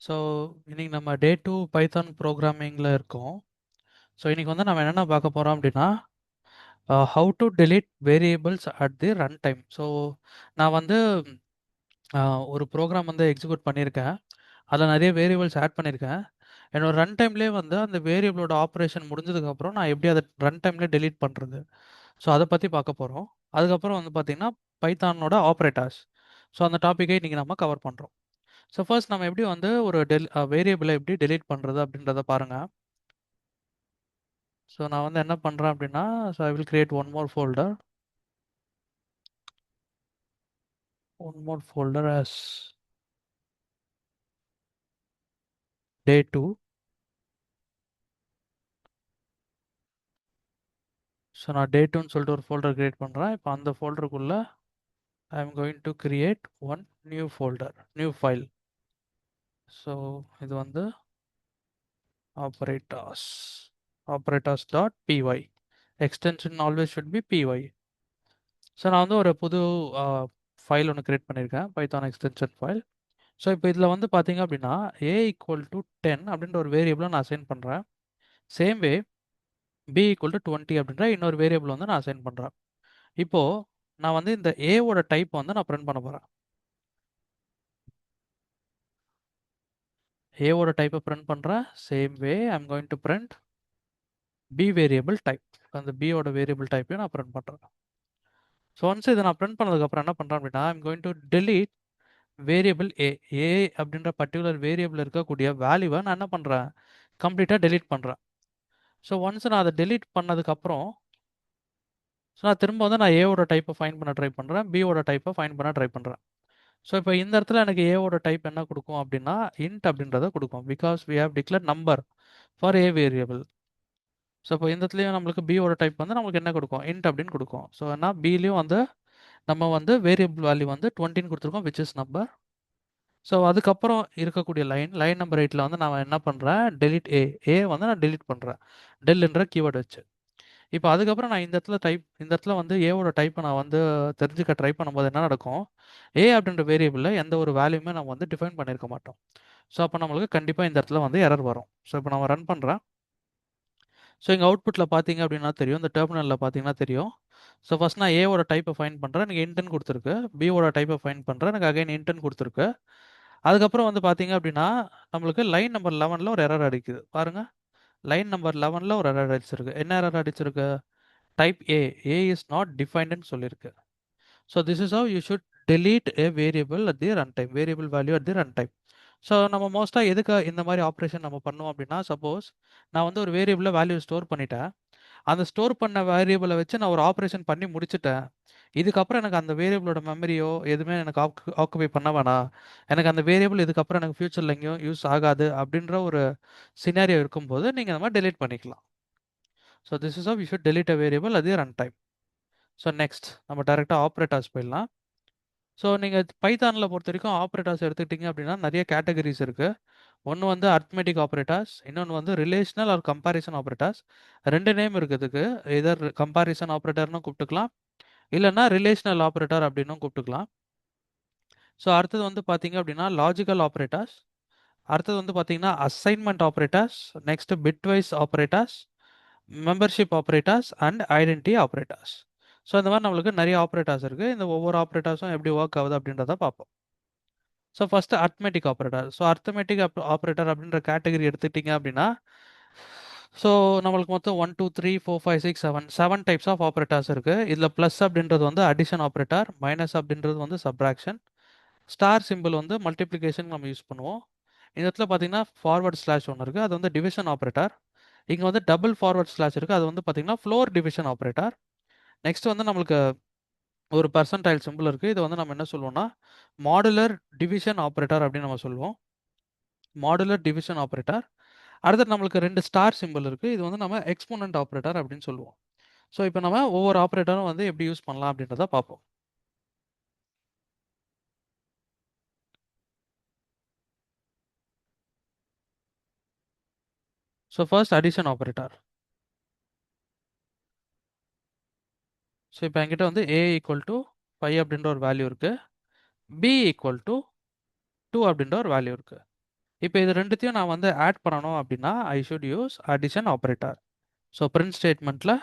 So இன்னைக்கு நம்ம டே 2 Python ப்ரோக்ராமிங்கில் இருக்கோம். ஸோ இன்னைக்கு வந்து நம்ம என்னென்ன பார்க்க போகிறோம் அப்படின்னா how to delete variables at the run time. So நான் வந்து ஒரு ப்ரோக்ராம் வந்து எக்ஸிக்யூட் பண்ணியிருக்கேன். அதில் நிறைய வேரியபிள்ஸ் ஆட் பண்ணியிருக்கேன். என்னோட ரன் டைம்லேயே வந்து அந்த வேரியபிளோட ஆப்ரேஷன் முடிஞ்சதுக்கப்புறம் நான் எப்படி அதை ரன் டைம்லேயே delete பண்ணுறது, ஸோ அதை பற்றி பார்க்க போகிறோம். அதுக்கப்புறம் வந்து பார்த்திங்கன்னா பைத்தானோட ஆப்ரேட்டர்ஸ். ஸோ அந்த டாப்பிக்கை இன்றைக்கி நம்ம கவர் பண்ணுறோம். ஸோ ஃபர்ஸ்ட் நம்ம எப்படி வந்து ஒரு வேரியபிளை எப்படி delete பண்ணுறது அப்படின்றத பாருங்கள். ஸோ நான் வந்து என்ன பண்ணுறேன் அப்படின்னா, so I will create one more folder as day 2. So நான் டே 2ன்னு சொல்லிட்டு ஒரு ஃபோல்டர் கிரியேட் பண்ணுறேன். இப்போ அந்த ஃபோல்டருக்குள்ளே I am going to create one new file. So இது வந்து operators dot py. Extension always should be py. So நான் வந்து ஒரு புது ஃபைல் ஒன்று கிரியேட் பண்ணியிருக்கேன், பைத்தான் எக்ஸ்டென்ஷன் ஃபைல். ஸோ இப்போ இதில் வந்து பார்த்தீங்க அப்படின்னா a=10 அப்படின்ற ஒரு வேரியபிளை நான் அசைன் பண்ணுறேன். சேம் வே b=20 அப்படின்ற இன்னொரு வேரியபிள் வந்து நான் அசைன் பண்ணுறேன். இப்போது நான் வந்து இந்த ஏவோட டைப் வந்து நான் பிரிண்ட் பண்ண போகிறேன். ஏவோட டைப்பை பிரிண்ட் பண்ணுறேன். Same way I'm going to print B variable type. அந்த பியோட வேரியபிள் டைப்பையும் நான் பிரிண்ட் பண்ணுறேன். ஸோ ஒன்ஸ் இதை நான் பிரிண்ட் பண்ணதுக்கப்புறம் என்ன பண்ணுறேன் அப்படின்னா I'm going to delete variable A அப்படின்ற பர்டிகுலர் வேரியபிள் இருக்கக்கூடிய வேல்யூவை நான் என்ன பண்ணுறேன், கம்ப்ளீட்டாக delete பண்ணுறேன். ஸோ ஒன்ஸ் நான் அதை delete பண்ணதுக்கப்புறம் ஸோ நான் திரும்ப வந்து நான் ஏவோட டைப்பை ஃபைண்ட் பண்ண ட்ரை பண்ணுறேன், பியோட டைப்பை ஃபைண்ட் பண்ண ட்ரை பண்ணுறேன். ஸோ இப்போ இந்த இடத்துல எனக்கு ஏவோட டைப் என்ன கொடுக்கும் அப்படின்னா இன்ட் அப்படின்றத கொடுக்கும். Because we have declare number for A variable. So இப்போ இந்த இடத்துலையும் நம்மளுக்கு பியோட டைப் வந்து நம்மளுக்கு என்ன கொடுக்கும், இன்ட் அப்படின்னு கொடுக்கும். ஸோ ஏன்னா பிலையும் வந்து நம்ம வந்து வேரியபிள் வேல்யூ வந்து 20ன்னு கொடுத்துருக்கோம், விச் இஸ் நம்பர். ஸோ அதுக்கப்புறம் இருக்கக்கூடிய லைன் நம்பர் 8ல் வந்து நான் என்ன பண்ணுறேன், delete ஏ வந்து நான் delete பண்ணுறேன் டெல்ன்ற கீவேர்டு வச்சு. இப்போ அதுக்கப்புறம் நான் இந்த இடத்துல வந்து ஏவோட டைப்பை நான் வந்து தெரிஞ்சுக்க ட்ரை பண்ணும்போது என்ன நடக்கும், ஏ அப்படின்ற வேரியபிளில் எந்த ஒரு வேல்யூமே நம்ம வந்து டிஃபைன் பண்ணியிருக்க மாட்டோம். ஸோ அப்போ நம்மளுக்கு கண்டிப்பாக இந்த இடத்துல வந்து எரர் வரும். ஸோ இப்போ நம்ம ரன் பண்ணுறேன். ஸோ எங்கள் அவுட்புட்டில் பார்த்தீங்க அப்படின்னா தெரியும், இந்த டெர்மினலில் பார்த்தீங்கன்னா தெரியும். ஸோ ஃபஸ்ட் நான் ஏவோட டைப்பை ஃபைன் பண்ணுறேன், எனக்கு இன்டென் கொடுத்துருக்கு. பியோட டைப்பை ஃபைன் பண்ணுறேன், எனக்கு அகைன் இன்டென் கொடுத்துருக்கு. அதுக்கப்புறம் வந்து பார்த்தீங்க அப்படின்னா நம்மளுக்கு லைன் நம்பர் 11ல் ஒரு எரர் அடிக்குது பாருங்கள். லைன் நம்பர் 11ல் ஒரு எரர் அடிச்சிருக்கு. என்ன எரர் அடிச்சிருக்கு, டைப் ஏ இஸ் நாட் டிஃபைன்டுன்னு சொல்லியிருக்கு. So this is how you should delete a variable at the runtime, variable value at the runtime. So நம்ம மோஸ்ட்டாக எதுக்கு இந்த மாதிரி ஆப்ரேஷன் நம்ம பண்ணுவோம் அப்படின்னா, சப்போஸ் நான் வந்து ஒரு வேரியபிளில் வேல்யூ ஸ்டோர் பண்ணிட்டேன், அந்த ஸ்டோர் பண்ண வேரியபிளை வச்சு நான் ஒரு ஆப்ரேஷன் பண்ணி முடிச்சுட்டேன். இதுக்கப்புறம் எனக்கு அந்த வேரியபிளோட மெமரியோ எதுவுமே எனக்கு ஆக்குபை பண்ண வேணாம், எனக்கு அந்த வேரியபிள் இதுக்கப்புறம் எனக்கு ஃபியூச்சரில் எங்கேயும் யூஸ் ஆகாது அப்படின்ற ஒரு சினாரியோ இருக்கும்போது நீங்கள் இந்த மாதிரி delete பண்ணிக்கலாம். So this is how you should delete a variable at the runtime. So next நம்ம டேரெக்டாக ஆப்ரேட்டர்ஸ் போயிடலாம். ஸோ நீங்கள் பைத்தானில் பொறுத்த வரைக்கும் ஆப்ரேட்டர்ஸ் எடுத்துக்கிட்டிங்க அப்படின்னா நிறைய கேட்டகரிஸ் இருக்குது. ஒன்று வந்து அர்த்மெட்டிக் ஆப்ரேட்டர்ஸ், இன்னொன்று வந்து ரிலேஷனல் ஆர் கம்பாரிசன் ஆப்ரேட்டர்ஸ். ரெண்டு நேம் இருக்குதுக்கு, எதர் கம்பாரிசன் ஆப்ரேட்டர்னு கூப்பிட்டுக்கலாம், இல்லைன்னா ரிலேஷனல் ஆப்ரேட்டர் அப்படின்னும் கூப்பிட்டுக்கலாம். ஸோ அடுத்தது வந்து பார்த்தீங்க அப்படின்னா லாஜிக்கல் ஆப்ரேட்டர்ஸ், அடுத்தது வந்து பார்த்தீங்கன்னா assignment operators, next bitwise operators, membership operators and identity operators. So இந்த மாதிரி நம்மளுக்கு நிறைய ஆப்ரேட்டர்ஸ் இருக்குது. இந்த ஒவ்வொரு ஆப்ரேட்டர்ஸும் எப்படி ஒர்க் ஆகுது அப்படின்றத பார்ப்போம். So first arithmetic operator. So arithmetic operator அப்படின்ற கேட்டகரி எடுத்துக்கிட்டிங்க அப்படின்னா, ஸோ நம்மளுக்கு மொத்தம் 1 2 3 4 5 6 7 டைப்ஸ் ஆஃப் ஆப்ரேட்டர்ஸ் இருக்குது. இதில் ப்ளஸ் அப்படின்றது வந்து அடிஷன் ஆப்ரேட்டர், மைனஸ் அப்படின்றது வந்து சப்ராக்ஷன், ஸ்டார் சிம்பிள் வந்து மல்டிப்ளிகேஷன் நம்ம யூஸ் பண்ணுவோம். இந்த இடத்துல பார்த்தீங்கன்னா ஃபார்வர்ட் ஸ்லாஷ் ஒன்று இருக்குது, அது வந்து டிவிஷன் ஆப்ரேட்டர். இங்கே வந்து டபுள் ஃபார்வர்ட் ஸ்லாஷ் இருக்குது, அது வந்து பார்த்தீங்கன்னா ஃப்ளோர் டிவிஷன் ஆப்ரேட்டர். நெக்ஸ்ட் வந்து நம்மளுக்கு ஒரு பர்சன்டைல் சிம்பிள் இருக்குது, இது வந்து நம்ம என்ன சொல்லுவோம்னா மாடுலர் டிவிஷன் ஆப்ரேட்டர் அப்படின்னு நம்ம சொல்லுவோம். Modular division operator. அடுத்து நம்மளுக்கு ரெண்டு ஸ்டார் சிம்பிள் இருக்குது, இது வந்து நம்ம எக்ஸ்போனன்ட் ஆப்ரேட்டர் அப்படின்னு சொல்லுவோம். ஸோ இப்போ நம்ம ஒவ்வொரு ஆப்ரேட்டரும் வந்து எப்படி யூஸ் பண்ணலாம் அப்படின்றத பார்ப்போம். So first addition operator. So இப்போ என்கிட்ட வந்து a = 5 அப்படின்ற ஒரு வேல்யூ இருக்குது, b = 2 அப்படின்ற ஒரு வேல்யூ இருக்குது. இப்போ இது ரெண்டுத்தையும் நான் வந்து ஆட் பண்ணணும் அப்படின்னா I should use addition operator. So print ஸ்டேட்மெண்ட்டில்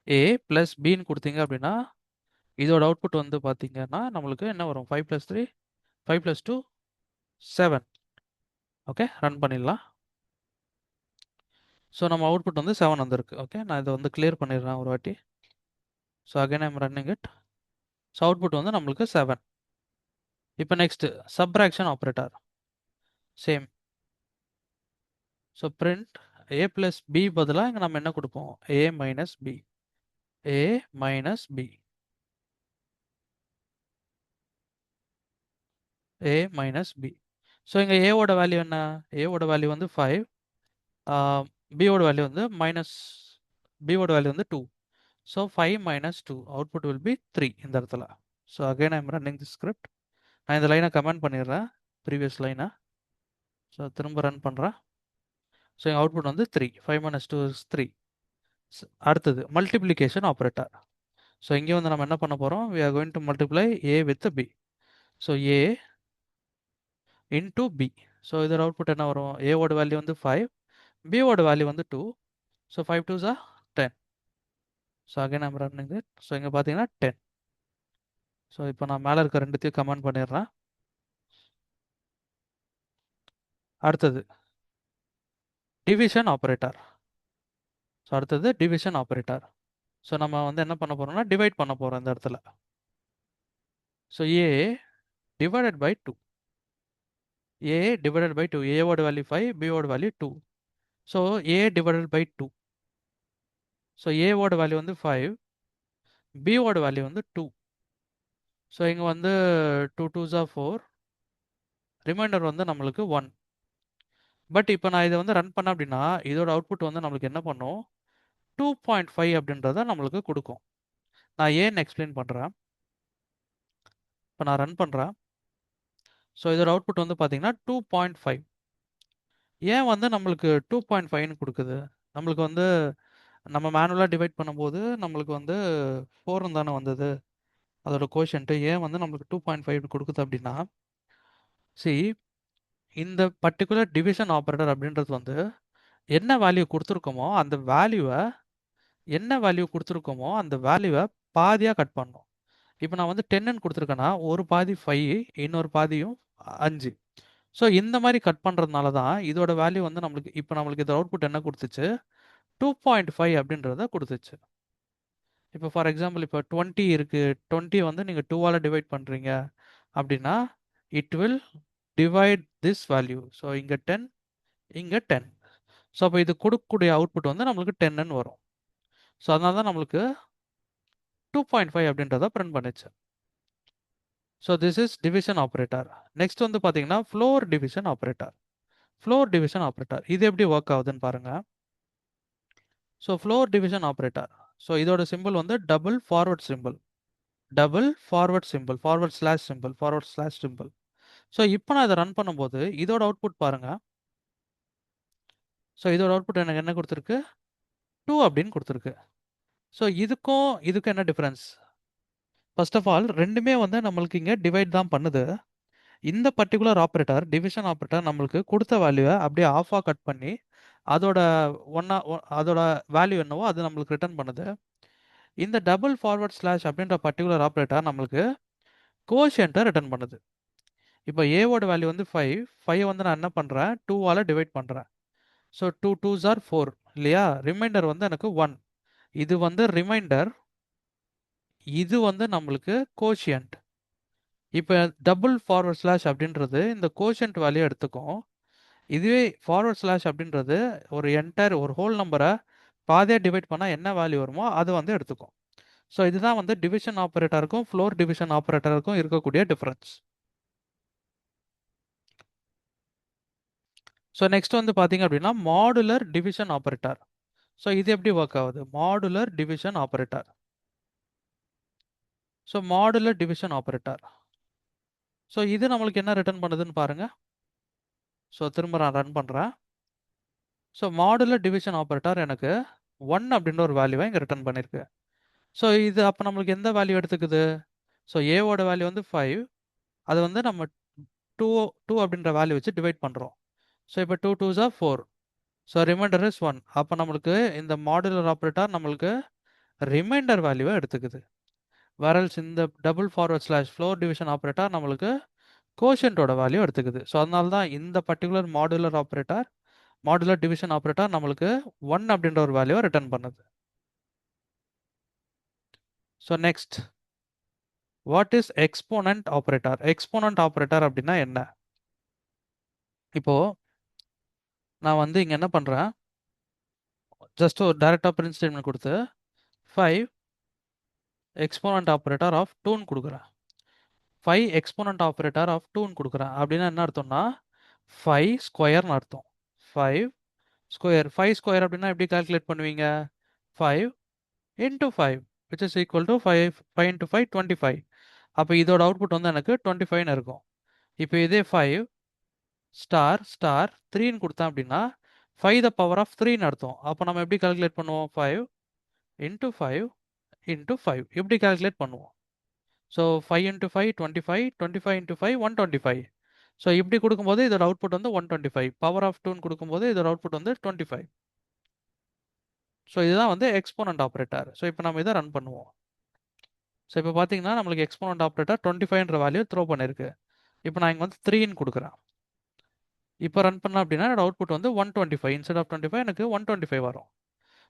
ஏ ப்ளஸ் பின்னு கொடுத்தீங்க அப்படின்னா இதோட அவுட்புட் வந்து பார்த்தீங்கன்னா நம்மளுக்கு என்ன வரும் 5 + 3 5 + 2 7. ஓகே, ரன் பண்ணிடலாம். ஸோ நம்ம அவுட்புட் வந்து 7 வந்திருக்கு. ஓகே, நான் இதை வந்து கிளியர் பண்ணிடுறேன் ஒரு வாட்டி. So again I'm running it. So output வந்து நம்மளுக்கு 7. இப்போ next subtraction operator same. So print A plus B பதிலாக இங்கே நம்ம என்ன கொடுப்போம், A minus B, A minus B, A minus B. So இங்கே ஏவோட வேல்யூ என்ன, ஏவோட வேல்யூ வந்து 5, பியோட வேல்யூ வந்து மைனஸ், பியோட வேல்யூ வந்து 2. So 5 minus 2 output will be 3 இந்த இடத்துல. So again I'm running the script. நான் இந்த லைனை கமெண்ட் பண்ணிடுறேன், ப்ரீவியஸ் லைனை. ஸோ திரும்ப ரன் பண்ணுறேன். ஸோ எங்கள் அவுட்புட் வந்து 3, 5 மைனஸ் 2 இஸ் 3. அடுத்தது மல்டிப்ளிகேஷன் ஆப்ரேட்டர். ஸோ இங்கே வந்து நம்ம என்ன பண்ண போகிறோம், we are going to multiply a with b. So a into b. So இதோட அவுட்புட் என்ன வரும், a ஓட வேல்யூ வந்து 5, b ஓட வேல்யூ வந்து 2. So 5 2s are 10. So again I'm running it. So இங்கே பார்த்தீங்கன்னா 10. ஸோ இப்போ நான் மேலே இருக்க ரெண்டுத்தையும் கமெண்ட் பண்ணிடுறேன். அடுத்தது டிவிஷன் ஆப்ரேட்டர். ஸோ அடுத்தது டிவிஷன் ஆப்ரேட்டர். ஸோ நம்ம வந்து என்ன பண்ண போகிறோம்னா டிவைட் பண்ண போகிறோம் இந்த இடத்துல. So a divided by 2, a divided by 2, a ஓட வேல்யூ 5, b ஓட value 2. So a divided by 2. So a ஓட வேல்யூ வந்து 5, b ஓட வேல்யூ வந்து 2. ஸோ இங்கே வந்து 2 2s are 4, ரிமைண்டர் வந்து நம்மளுக்கு 1. பட் இப்போ நான் இதை வந்து ரன் பண்ண அப்படின்னா இதோட அவுட்புட் வந்து நம்மளுக்கு என்ன பண்ணும், 2.5 அப்படின்றத நம்மளுக்கு கொடுக்கும். நான் ஏன்னு எக்ஸ்பிளைன் பண்ணுறேன். இப்போ நான் ரன் பண்ணுறேன். ஸோ இதோட அவுட்புட் வந்து பார்த்தீங்கன்னா 2.5. ஏன் வந்து நம்மளுக்கு 2.5ன்னு கொடுக்குது, நம்மளுக்கு வந்து நம்ம மேனுவலாக டிவைட் பண்ணும்போது நம்மளுக்கு வந்து 4 தானே வந்தது அதோட கோஷன்ட்டு, ஏன் வந்து நம்மளுக்கு 2.5 கொடுக்குது அப்படின்னா, சி இந்த பர்டிகுலர் டிவிஷன் ஆப்ரேட்டர் அப்படின்றது வந்து என்ன வேல்யூ கொடுத்துருக்கோமோ அந்த வேல்யூவை, என்ன வேல்யூ கொடுத்துருக்கோமோ அந்த வேல்யூவை பாதியாக கட் பண்ணணும். இப்போ நான் வந்து 10ன்னு கொடுத்துருக்கேன்னா ஒரு பாதி 5, இன்னொரு பாதியும் 5. ஸோ இந்த மாதிரி கட் பண்ணுறதுனால தான் இதோட வேல்யூ வந்து நம்மளுக்கு, இப்போ நம்மளுக்கு இதோட அவுட்புட் என்ன கொடுத்துச்சு, 2.5 அப்படின்றத கொடுத்துச்சு. இப்போ ஃபார் எக்ஸாம்பிள் இப்போ 20 இருக்குது, 20 வந்து நீங்கள் 2ஆல் டிவைட் பண்ணுறீங்க அப்படின்னா it will divide this value. So இங்கே 10, இங்கே 10. ஸோ அப்போ இது கொடுக்கக்கூடிய அவுட்புட் வந்து நம்மளுக்கு 10ன்னு வரும். ஸோ அதனால தான் நம்மளுக்கு 2.5 அப்படின்றத பிரிண்ட் பண்ணுச்சு. So this is division operator. Next வந்து பார்த்தீங்கன்னா floor division operator. Floor division operator இது எப்படி ஒர்க் ஆகுதுன்னு பாருங்க. So floor division operator, so இதோட சிம்பிள் வந்து double forward simple, double forward simple, forward slash simple, forward slash simple. So இப்போ நான் இதை ரன் பண்ணும்போது இதோட அவுட்புட் பாருங்க. ஸோ இதோட அவுட்புட் எனக்கு என்ன கொடுத்துருக்கு, 2 அப்படின்னு கொடுத்துருக்கு. ஸோ இதுக்கும் இதுக்கும் என்ன டிஃப்ரென்ஸ், ஃபர்ஸ்ட் ஆஃப் ஆல் ரெண்டுமே வந்து நம்மளுக்கு இங்கே டிவைட் தான் பண்ணுது. இந்த பர்டிகுலர் ஆப்ரேட்டர் டிவிஷன் ஆப்ரேட்டர் நம்மளுக்கு கொடுத்த வேல்யூவை அப்படியே ஆஃபாக கட் பண்ணி அதோட அதோட வேல்யூ என்னவோ அது நம்மளுக்கு ரிட்டர்ன் பண்ணுது. இந்த டபுள் ஃபார்வர்ட் ஸ்லாஷ் அப்படின்ற பர்டிகுலர் ஆப்ரேட்டர் நம்மளுக்கு கோஷியன்ட்டை ரிட்டர்ன் பண்ணுது. இப்போ ஏவோட வேல்யூ வந்து 5, 5 வந்து நான் என்ன பண்ணுறேன் 2ஆல் டிவைட் பண்ணுறேன். ஸோ 2 2s are 4 இல்லையா, ரிமைண்டர் வந்து எனக்கு 1. இது வந்து ரிமைண்டர், இது வந்து நம்மளுக்கு கோஷியன்ட். இப்போ டபுள் ஃபார்வர்ட் ஸ்லாஷ் அப்படின்றது இந்த கோஷியன்ட் வேல்யூ எடுத்துக்கும். இதுவே ஃபார்வர்ட் ஸ்லாஷ் அப்படின்றது ஒரு என்டையர் ஒரு ஹோல் நம்பரை பாதியாக டிவைட் பண்ணால் என்ன வேல்யூ வருமோ அது வந்து எடுத்துக்கும். ஸோ இதுதான் வந்து டிவிஷன் ஆப்ரேட்டருக்கும் ஃப்ளோர் டிவிஷன் ஆப்ரேட்டருக்கும் இருக்கக்கூடிய டிஃப்ரென்ஸ். ஸோ நெக்ஸ்ட் வந்து பார்த்தீங்க அப்படின்னா மாடுலர் டிவிஷன் ஆப்ரேட்டர். ஸோ இது எப்படி ஒர்க் ஆகுது, modular division operator. So modular division operator, so இது நம்மளுக்கு என்ன ரிட்டர்ன் பண்ணுதுன்னு பாருங்க. ஸோ திரும்ப நான் ரன் பண்ணுறேன். ஸோ மாடுலர் டிவிஷன் ஆப்ரேட்டர் எனக்கு 1 அப்படின்ற ஒரு வேல்யூவை இங்கே ரிட்டர்ன் பண்ணியிருக்கு. ஸோ இது அப்போ நம்மளுக்கு எந்த வேல்யூ எடுத்துக்குது, ஸோ ஏவோட வேல்யூ வந்து 5, அது வந்து நம்ம 2 2 அப்படின்ற வேல்யூ வச்சு டிவைட் பண்ணுறோம். ஸோ இப்போ 2 2s are 4. So remainder is 1. அப்போ நம்மளுக்கு இந்த மாடுலர் ஆப்ரேட்டர் நம்மளுக்கு ரிமைண்டர் வேல்யூவை எடுத்துக்குது. வரல்ஸ் இந்த double forward slash floor division operator நம்மளுக்கு கோஷன்ட்டோட வேல்யூ எடுத்துக்குது. ஸோ அதனால தான் இந்த particular modular operator modular division operator நம்மளுக்கு 1 அப்படின்ற ஒரு வேல்யூவை ரிட்டர்ன் பண்ணுது. So next, what is exponent operator? Exponent operator அப்படின்னா என்ன? இப்போ நான் வந்து இங்க என்ன பண்றேன், ஜஸ்ட் ஒரு டைரக்டா பிரிண்ட் ஸ்டேட்மெண்ட் கொடுத்து 5 எக்ஸ்போனன்ட் ஆப்ரேட்டர் ஆஃப் 2ன்னு கொடுக்குறேன். 5 எக்ஸ்போனன்ட் ஆப்ரேட்டர் ஆஃப் 2ன்னு கொடுக்குறேன். அப்படின்னா என்ன அர்த்தம்னா 5 ஸ்கொயர்னு அர்த்தம். 5 ஸ்கொயர். 5 ஸ்கொயர் அப்படின்னா எப்படி கால்குலேட் பண்ணுவீங்க? 5 into 5 which is equal to 5 into 5 25. அப்போ இதோட அவுட்புட் வந்து எனக்கு 25ன்னு இருக்கும். இப்போ இதே 5 ஸ்டார் ஸ்டார் 3ன்னு கொடுத்தேன் அப்படின்னா 5 the power of 3ன்னு அர்த்தம். அப்போ நம்ம எப்படி கால்குலேட் பண்ணுவோம்? 5 into 5 into 5 எப்படி கால்குலேட் பண்ணுவோம்? So 5 into 5 25, 25 into 5 125. ஸோ இப்படி கொடுக்கும்போது இதோட அவுட்புட் வந்து 125. பவர் ஆஃப் 2ன்னு கொடுக்கும்போது இதோட அவுட்புட் வந்து 25. ஸோ இதுதான் வந்து எக்ஸ்போனன்ட் ஆப்ரேட்டர். ஸோ இப்போ நம்ம இதை ரன் பண்ணுவோம். ஸோ இப்போ பார்த்தீங்கன்னா நம்மளுக்கு எக்ஸ்போனன்ட் ஆப்ரேட்டர் 25ன்ற வேல்யூ த்ரோ பண்ணியிருக்கு. இப்போ நான் இங்கே வந்து 3ன்னு கொடுக்குறேன். இப்போ ரன் பண்ண அப்படின்னா என்னோட அவுட்புட் வந்து 125. இன்ஸ்டெட் ஆஃப் 25 எனக்கு 125 வரும்.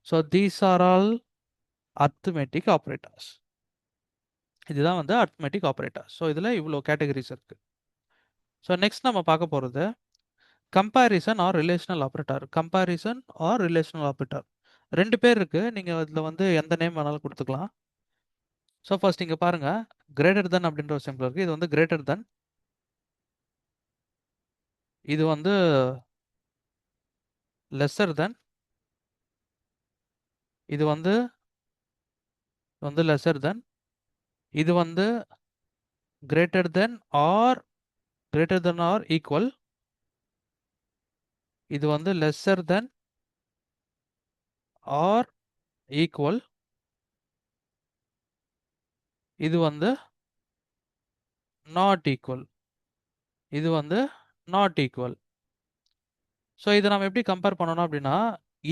So these are all arithmetic operators. இதுதான் வந்து அர்த்மெட்டிக் ஆப்ரேட்டர். ஸோ இதில் இவ்வளோ கேட்டகரிஸ் இருக்கு. ஸோ நெக்ஸ்ட் நம்ம பார்க்க போகிறது comparison or relational operator. Comparison or relational operator ரெண்டு பேர் இருக்கு. நீங்கள் இதில் வந்து எந்த நேம் வேணாலும் கொடுத்துக்கலாம். ஸோ ஃபர்ஸ்ட் இங்கே பாருங்க, கிரேட்டர் தென் அப்படின்ற ஒரு சிம்பிள் இருக்கு. இது வந்து கிரேட்டர் தென், இது வந்து லெஸ்ஸர் தென், இது வந்து லெஸ்ஸர் தென், இது வந்து கிரேட்டர் தென் ஆர் ஈக்குவல், இது வந்து லெஸ்ஸர் தென் ஆர் ஈக்குவல், இது வந்து நாட் ஈக்குவல், இது வந்து நாட் ஈக்குவல். ஸோ இதை நம்ம எப்படி கம்பேர் பண்ணணும் அப்படின்னா,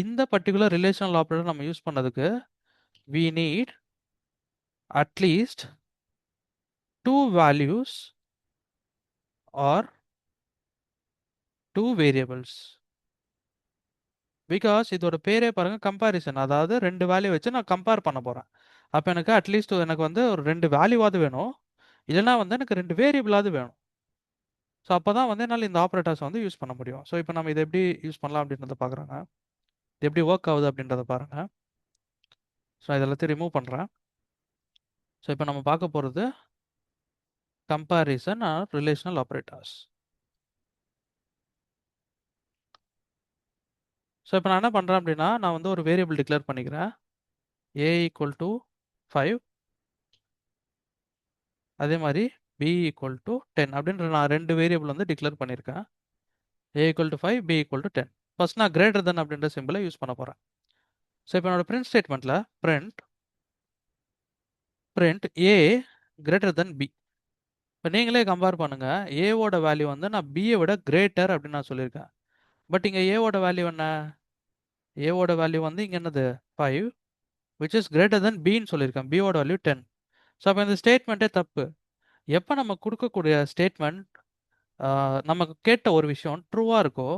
இந்த பர்டிகுலர் ரிலேஷனல் ஆப்ரேட்டர் நம்ம யூஸ் பண்ணதுக்கு we need at least two values or two variables. Because இதோட பேரே பாருங்க கம்பேரிசன். அதாவது ரெண்டு வேல்யூ வச்சு நான் கம்பேர் பண்ண போறேன். அப்போ எனக்கு அட்லீஸ்ட் எனக்கு வந்து ஒரு ரெண்டு வேல்யூவாவது வேணும், இல்லைனா வந்து எனக்கு ரெண்டு வேரியபிளாவது வேணும். ஸோ அப்போ தான் வந்து என்னால் இந்த ஆப்ரேட்டர்ஸ் வந்து யூஸ் பண்ண முடியும். ஸோ இப்போ நம்ம இதை எப்படி யூஸ் பண்ணலாம் அப்படின்றத பார்க்குறாங்க. இது எப்படி ஒர்க் ஆகுது அப்படின்றத பாருங்க. ஸோ இதெல்லாத்தையும் ரிமூவ் பண்ணுறேன். ஸோ இப்போ நம்ம பார்க்க போகிறது comparison or relational operators. So இப்போ நான் என்ன பண்ணுறேன் அப்படின்னா, நான் வந்து ஒரு வேரியபிள் டிக்ளேர் பண்ணிக்கிறேன். a ஈக்குவல் டு 5, அதே மாதிரி b ஈக்குவல் டு 10 அப்படின்ற நான் ரெண்டு வேரியபிள் வந்து டிக்ளேர் பண்ணியிருக்கேன். a equal to 5, b equal to 10. First நான் கிரேட்டர் தென் அப்படின்ற சிம்பிளை யூஸ் பண்ண போகிறேன். ஸோ இப்போ என்னோட பிரிண்ட் ஸ்டேட்மெண்ட்டில் print a greater than b. இப்போ நீங்களே கம்பேர் பண்ணுங்க, ஏவோட வேல்யூ வந்து நான் பியை விட கிரேட்டர் அப்படின்னு நான் சொல்லியிருக்கேன். பட் இங்கே ஏவோட வேல்யூ என்ன? ஏவோட வேல்யூ வந்து இங்கே என்னது 5 which is greater than bன்னு சொல்லியிருக்கேன். பியோட வேல்யூ 10. ஸோ அப்போ இந்த ஸ்டேட்மெண்ட்டே தப்பு. எப்போ நம்ம கொடுக்கக்கூடிய ஸ்டேட்மெண்ட் நமக்கு கேட்ட ஒரு விஷயம் ட்ரூவாக இருக்கோ,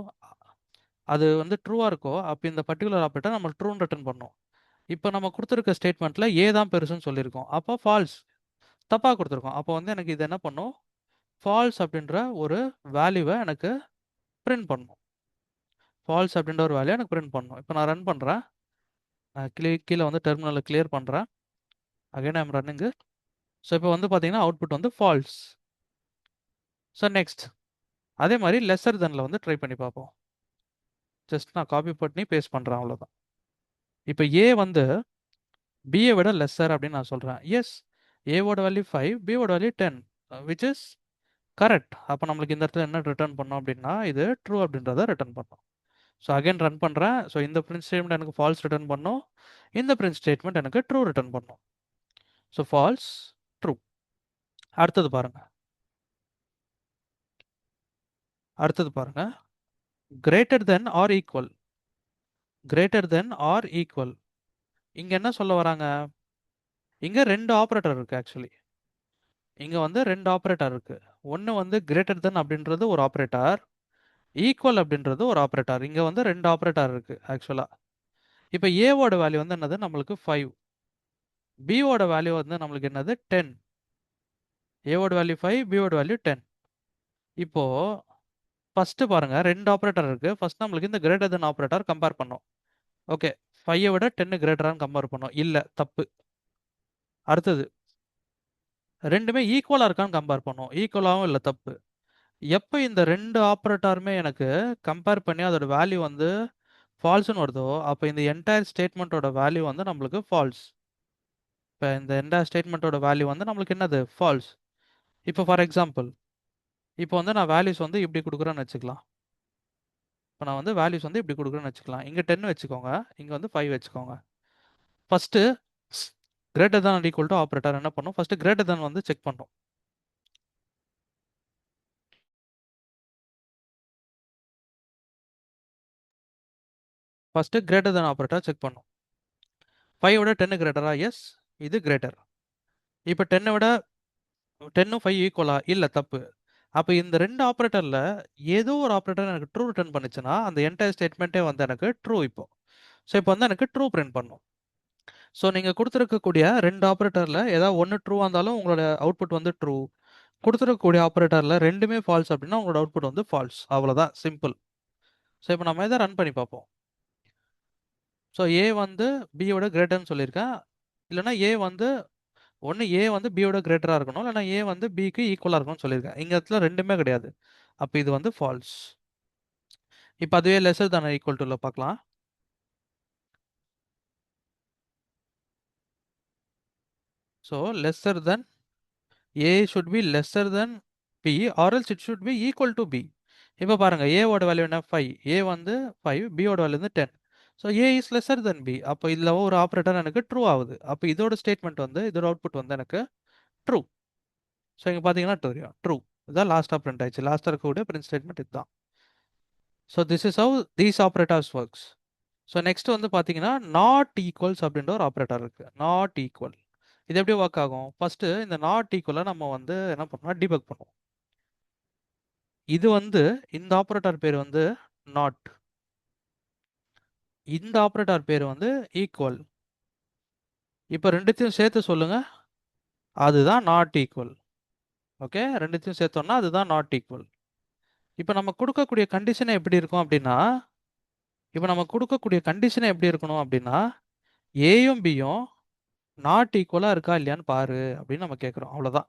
அது வந்து ட்ரூவாக இருக்கோ, அப்போ இந்த பர்டிகுலர் ஆப்ரேட்டர் நம்ம ட்ரூன்னு ரிட்டர்ன் பண்ணோம். இப்போ நம்ம கொடுத்துருக்க ஸ்டேட்மெண்ட்டில் ஏ தான் பெருசுன்னு சொல்லியிருக்கோம். அப்போ ஃபால்ஸ் தப்பாக கொடுத்துருக்கோம். அப்போ வந்து எனக்கு இது என்ன பண்ணும், ஃபால்ஸ் அப்படின்ற ஒரு வேல்யூவை எனக்கு பிரிண்ட் பண்ணணும். ஃபால்ஸ் அப்படின்ற ஒரு வேல்யூ எனக்கு பிரிண்ட் பண்ணணும். இப்போ நான் ரன் பண்ணுறேன். கீழே வந்து டெர்மினலில் கிளியர் பண்ணுறேன். Again I'm running. ஸோ இப்போ வந்து பார்த்தீங்கன்னா அவுட்புட் வந்து ஃபால்ஸ். ஸோ நெக்ஸ்ட் அதே மாதிரி லெஸ்ஸர் தென்ல வந்து ட்ரை பண்ணி பார்ப்போம். ஜஸ்ட் நான் காப்பி பண்ணி பேஸ்ட் பண்ணுறேன், அவ்வளோதான். இப்போ ஏ வந்து பியை விட லெஸ்ஸர் அப்படின்னு நான் சொல்கிறேன். எஸ், ஏவோட வேல்யூ 5, பியோட வேல்யூ 10 விச் இஸ் கரெக்ட். அப்போ நம்மளுக்கு இந்த இடத்துல என்ன ரிட்டர்ன் பண்ணோம் அப்படின்னா, இது ட்ரூ அப்படின்றத ரிட்டர்ன் பண்ணோம். ஸோ அகைன் ரன் பண்ணுறேன். ஸோ இந்த பிரிண்ட் ஸ்டேட்மெண்ட் எனக்கு ஃபால்ஸ் ரிட்டர்ன் பண்ணும், இந்த பிரிண்ட் ஸ்டேட்மெண்ட் எனக்கு ட்ரூ ரிட்டர்ன் பண்ணும். So false, true. அடுத்தது பாருங்க, greater than or equal. Greater than or equal. இங்க என்ன சொல்ல வராங்க? இங்க ரெண்டு ஆப்ரேட்டர் இருக்கு ஆக்சுவலி. இங்க வந்து ரெண்டு ஆப்ரேட்டர் இருக்கு. ஒன்னு வந்து கிரேட்டர் தென் அப்படின்றது ஒரு ஆப்ரேட்டர், ஈக்குவல் அப்படின்றது ஒரு ஆப்ரேட்டர். இங்க வந்து ரெண்டு ஆப்ரேட்டர் இருக்கு ஆக்சுவலா. இப்போ ஏவோட வேல்யூ வந்து என்னது நம்மளுக்கு 5, பியோட வேல்யூ வந்து நம்மளுக்கு என்னது 10. ஏவோட வேல்யூ 5, பியோட வேல்யூ 10. இப்போ ஃபர்ஸ்ட் பாருங்க, ரெண்டு ஆப்ரேட்டர் இருக்கு. ஃபர்ஸ்ட் நம்மளுக்கு இந்த கிரேட்டர் தென் ஆப்ரேட்டர் கம்பேர் பண்ணோம். ஓகே, 5 விட 10 கிரேட்டரான்னு கம்பேர் பண்ணோம். இல்ல, தப்பு. அடுத்தது ரெண்டுமே ஈக்குவலா இருக்கான்னு கம்பேர் பண்ணோம். ஈக்குவலாகவும் இல்லை, தப்பு. எப்போ இந்த ரெண்டு ஆப்ரேட்டருமே எனக்கு கம்பேர் பண்ணி அதோட வேல்யூ வந்து ஃபால்ஸ்னு வருதோ, அப்போ இந்த என்டையர் ஸ்டேட்மெண்ட்டோட வேல்யூ வந்து நம்மளுக்கு ஃபால்ஸ். இப்போ இந்த என்டையர் ஸ்டேட்மெண்ட்டோட வேல்யூ வந்து நம்மளுக்கு என்னது ஃபால்ஸ். இப்போ ஃபார் எக்ஸாம்பிள், இப்போ வந்து நான் வேல்யூஸ் வந்து இப்படி கொடுக்குறேன்னு வச்சுக்கலாம். இப்போ நான் வந்து வேல்யூஸ் வந்து இப்படி கொடுக்குறேன்னு வச்சுக்கலாம். இங்கே 10 வச்சுக்கோங்க, இங்கே வந்து 5 வச்சுக்கோங்க. First greater than equal to operator என்ன பண்ணும்? ஃபர்ஸ்ட் கிரேட்டர் தான் வந்து செக் பண்ணும். First greater than operator check பண்ணும். 5 விட 10 கிரேட்டரா? எஸ், இது கிரேட்டர். இப்போ 10 விட 10 5 ஈக்குவலா? இல்லை, தப்பு. அப்போ இந்த ரெண்டு ஆப்ரேட்டரில் ஏதோ ஒரு ஆப்ரேட்டர் எனக்கு ட்ரூ ரிட்டர்ன் பண்ணுச்சுன்னா அந்த என்டையர் ஸ்டேட்மெண்ட்டே வந்து எனக்கு ட்ரூ. இப்போ ஸோ இப்போ வந்து எனக்கு ட்ரூ பிரிண்ட் பண்ணும். ஸோ நீங்கள் கொடுத்துருக்கக்கூடிய ரெண்டு ஆப்ரேட்டரில் ஏதாவது ஒன்று ட்ரூவாக இருந்தாலும் உங்களோட அவுட்புட் வந்து ட்ரூ. கொடுத்துருக்கக்கூடிய ஆப்ரேட்டரில் ரெண்டுமே ஃபால்ஸ் அப்படின்னா உங்களோட அவுட்புட் வந்து ஃபால்ஸ். அவ்வளோதான், சிம்பிள். ஸோ இப்போ நம்ம இதை ரன் பண்ணி பார்ப்போம். ஸோ ஏ வந்து பியோட கிரேட்டர்னு சொல்லியிருக்கேன். இல்லைனா ஏ வந்து ஒன்று ஏ வந்து பியோட கிரேட்டராக இருக்கணும், இல்லைனா ஏ வந்து பிக்கு ஈக்குவலாக இருக்கணும்னு சொல்லியிருக்கேன். இங்கே இடத்துல ரெண்டுமே கிடையாது. அப்போ இது வந்து ஃபால்ஸ். இப்போ அதுவே லெஸர் தானே ஈக்குவல் டுல பார்க்கலாம். So lesser than A should be lesser than B or else it should be equal to B. இப்போ பாருங்க, ஏவோட வேல்யூ என்ன 5, ஏ வந்து 5, பியோட வேல்யூ வந்து 10. So A is lesser than B. அப்போ இதில் ஒரு ஆப்ரேட்டர் எனக்கு ட்ரூ ஆகுது. அப்போ இதோட ஸ்டேட்மெண்ட் வந்து இதோட அவுட்புட் வந்து எனக்கு ட்ரூ. ஸோ இங்கே பார்த்தீங்கன்னா தெரியும் ட்ரூ. இதுதான் லாஸ்ட்டாக பிரிண்ட் ஆயிடுச்சு. லாஸ்ட்டாக இருக்கக்கூடிய பிரிண்ட் ஸ்டேட்மெண்ட் இதுதான். So this is have these operators works. So next வந்து பார்த்தீங்கன்னா நாட் ஈக்குவல்ஸ் அப்படின்ற ஒரு ஆப்ரேட்டர் இருக்கு. நாட் ஈக்குவல் இது எப்படி ஒர்க் ஆகும்? ஃபர்ஸ்ட் இந்த நாட் ஈக்குவலை நம்ம வந்து என்ன பண்ணோம்னா டீபக் பண்ணுவோம். இது வந்து இந்த ஆப்ரேட்டர் பேர் வந்து நாட், இந்த ஆப்ரேட்டர் பேர் வந்து ஈக்குவல். இப்போ ரெண்டுத்தையும் சேர்த்து சொல்லுங்க, அதுதான் நாட் ஈக்குவல். ஓகே, ரெண்டுத்தையும் சேர்த்தோம்னா அதுதான் நாட் ஈக்குவல். இப்போ நம்ம கொடுக்கக்கூடிய கண்டிஷனை எப்படி இருக்கும் அப்படின்னா, இப்போ நம்ம கொடுக்கக்கூடிய கண்டிஷனை எப்படி இருக்கணும் அப்படின்னா, ஏயும் பியும் நாட் ஈக்குவலாக இருக்கா இல்லையான்னு பாரு அப்படின்னு நம்ம கேட்குறோம். அவ்வளோதான்.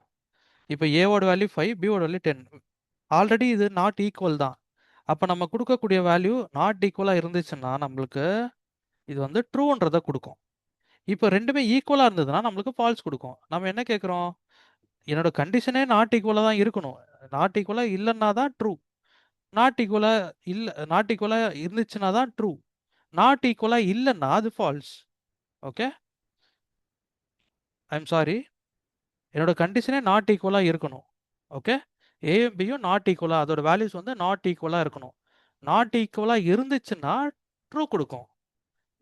இப்போ ஏவோட வேல்யூ 5, பியோட வேல்யூ 10. ஆல்ரெடி இது நாட் ஈக்குவல் தான். அப்போ நம்ம கொடுக்கக்கூடிய வேல்யூ நாட் ஈக்குவலாக இருந்துச்சுன்னா நம்மளுக்கு இது வந்து ட்ரூன்றதை கொடுக்கும். இப்போ ரெண்டுமே ஈக்குவலாக இருந்ததுன்னா நம்மளுக்கு ஃபால்ஸ் கொடுக்கும். நம்ம என்ன கேட்குறோம்? என்னோட கண்டிஷனே நாட் ஈக்குவலாக தான் இருக்கணும். நாட் ஈக்குவலாக இல்லைன்னா தான் ட்ரூ. நாட் ஈக்குவலாக இல்லை, நாட் ஈக்குவலாக இருந்துச்சுன்னா தான் ட்ரூ. நாட் ஈக்குவலாக இல்லைன்னா அது false. Okay, I am sorry, என்னோட கண்டிஷனே நாட் ஈக்குவலாக இருக்கணும். ஓகே, ஏயும் பியும் நாட் ஈக்குவலாக, அதோட வேல்யூஸ் வந்து நாட் ஈக்குவலாக இருக்கணும். நாட் ஈக்குவலாக இருந்துச்சுன்னா ட்ரூ கொடுக்கும்.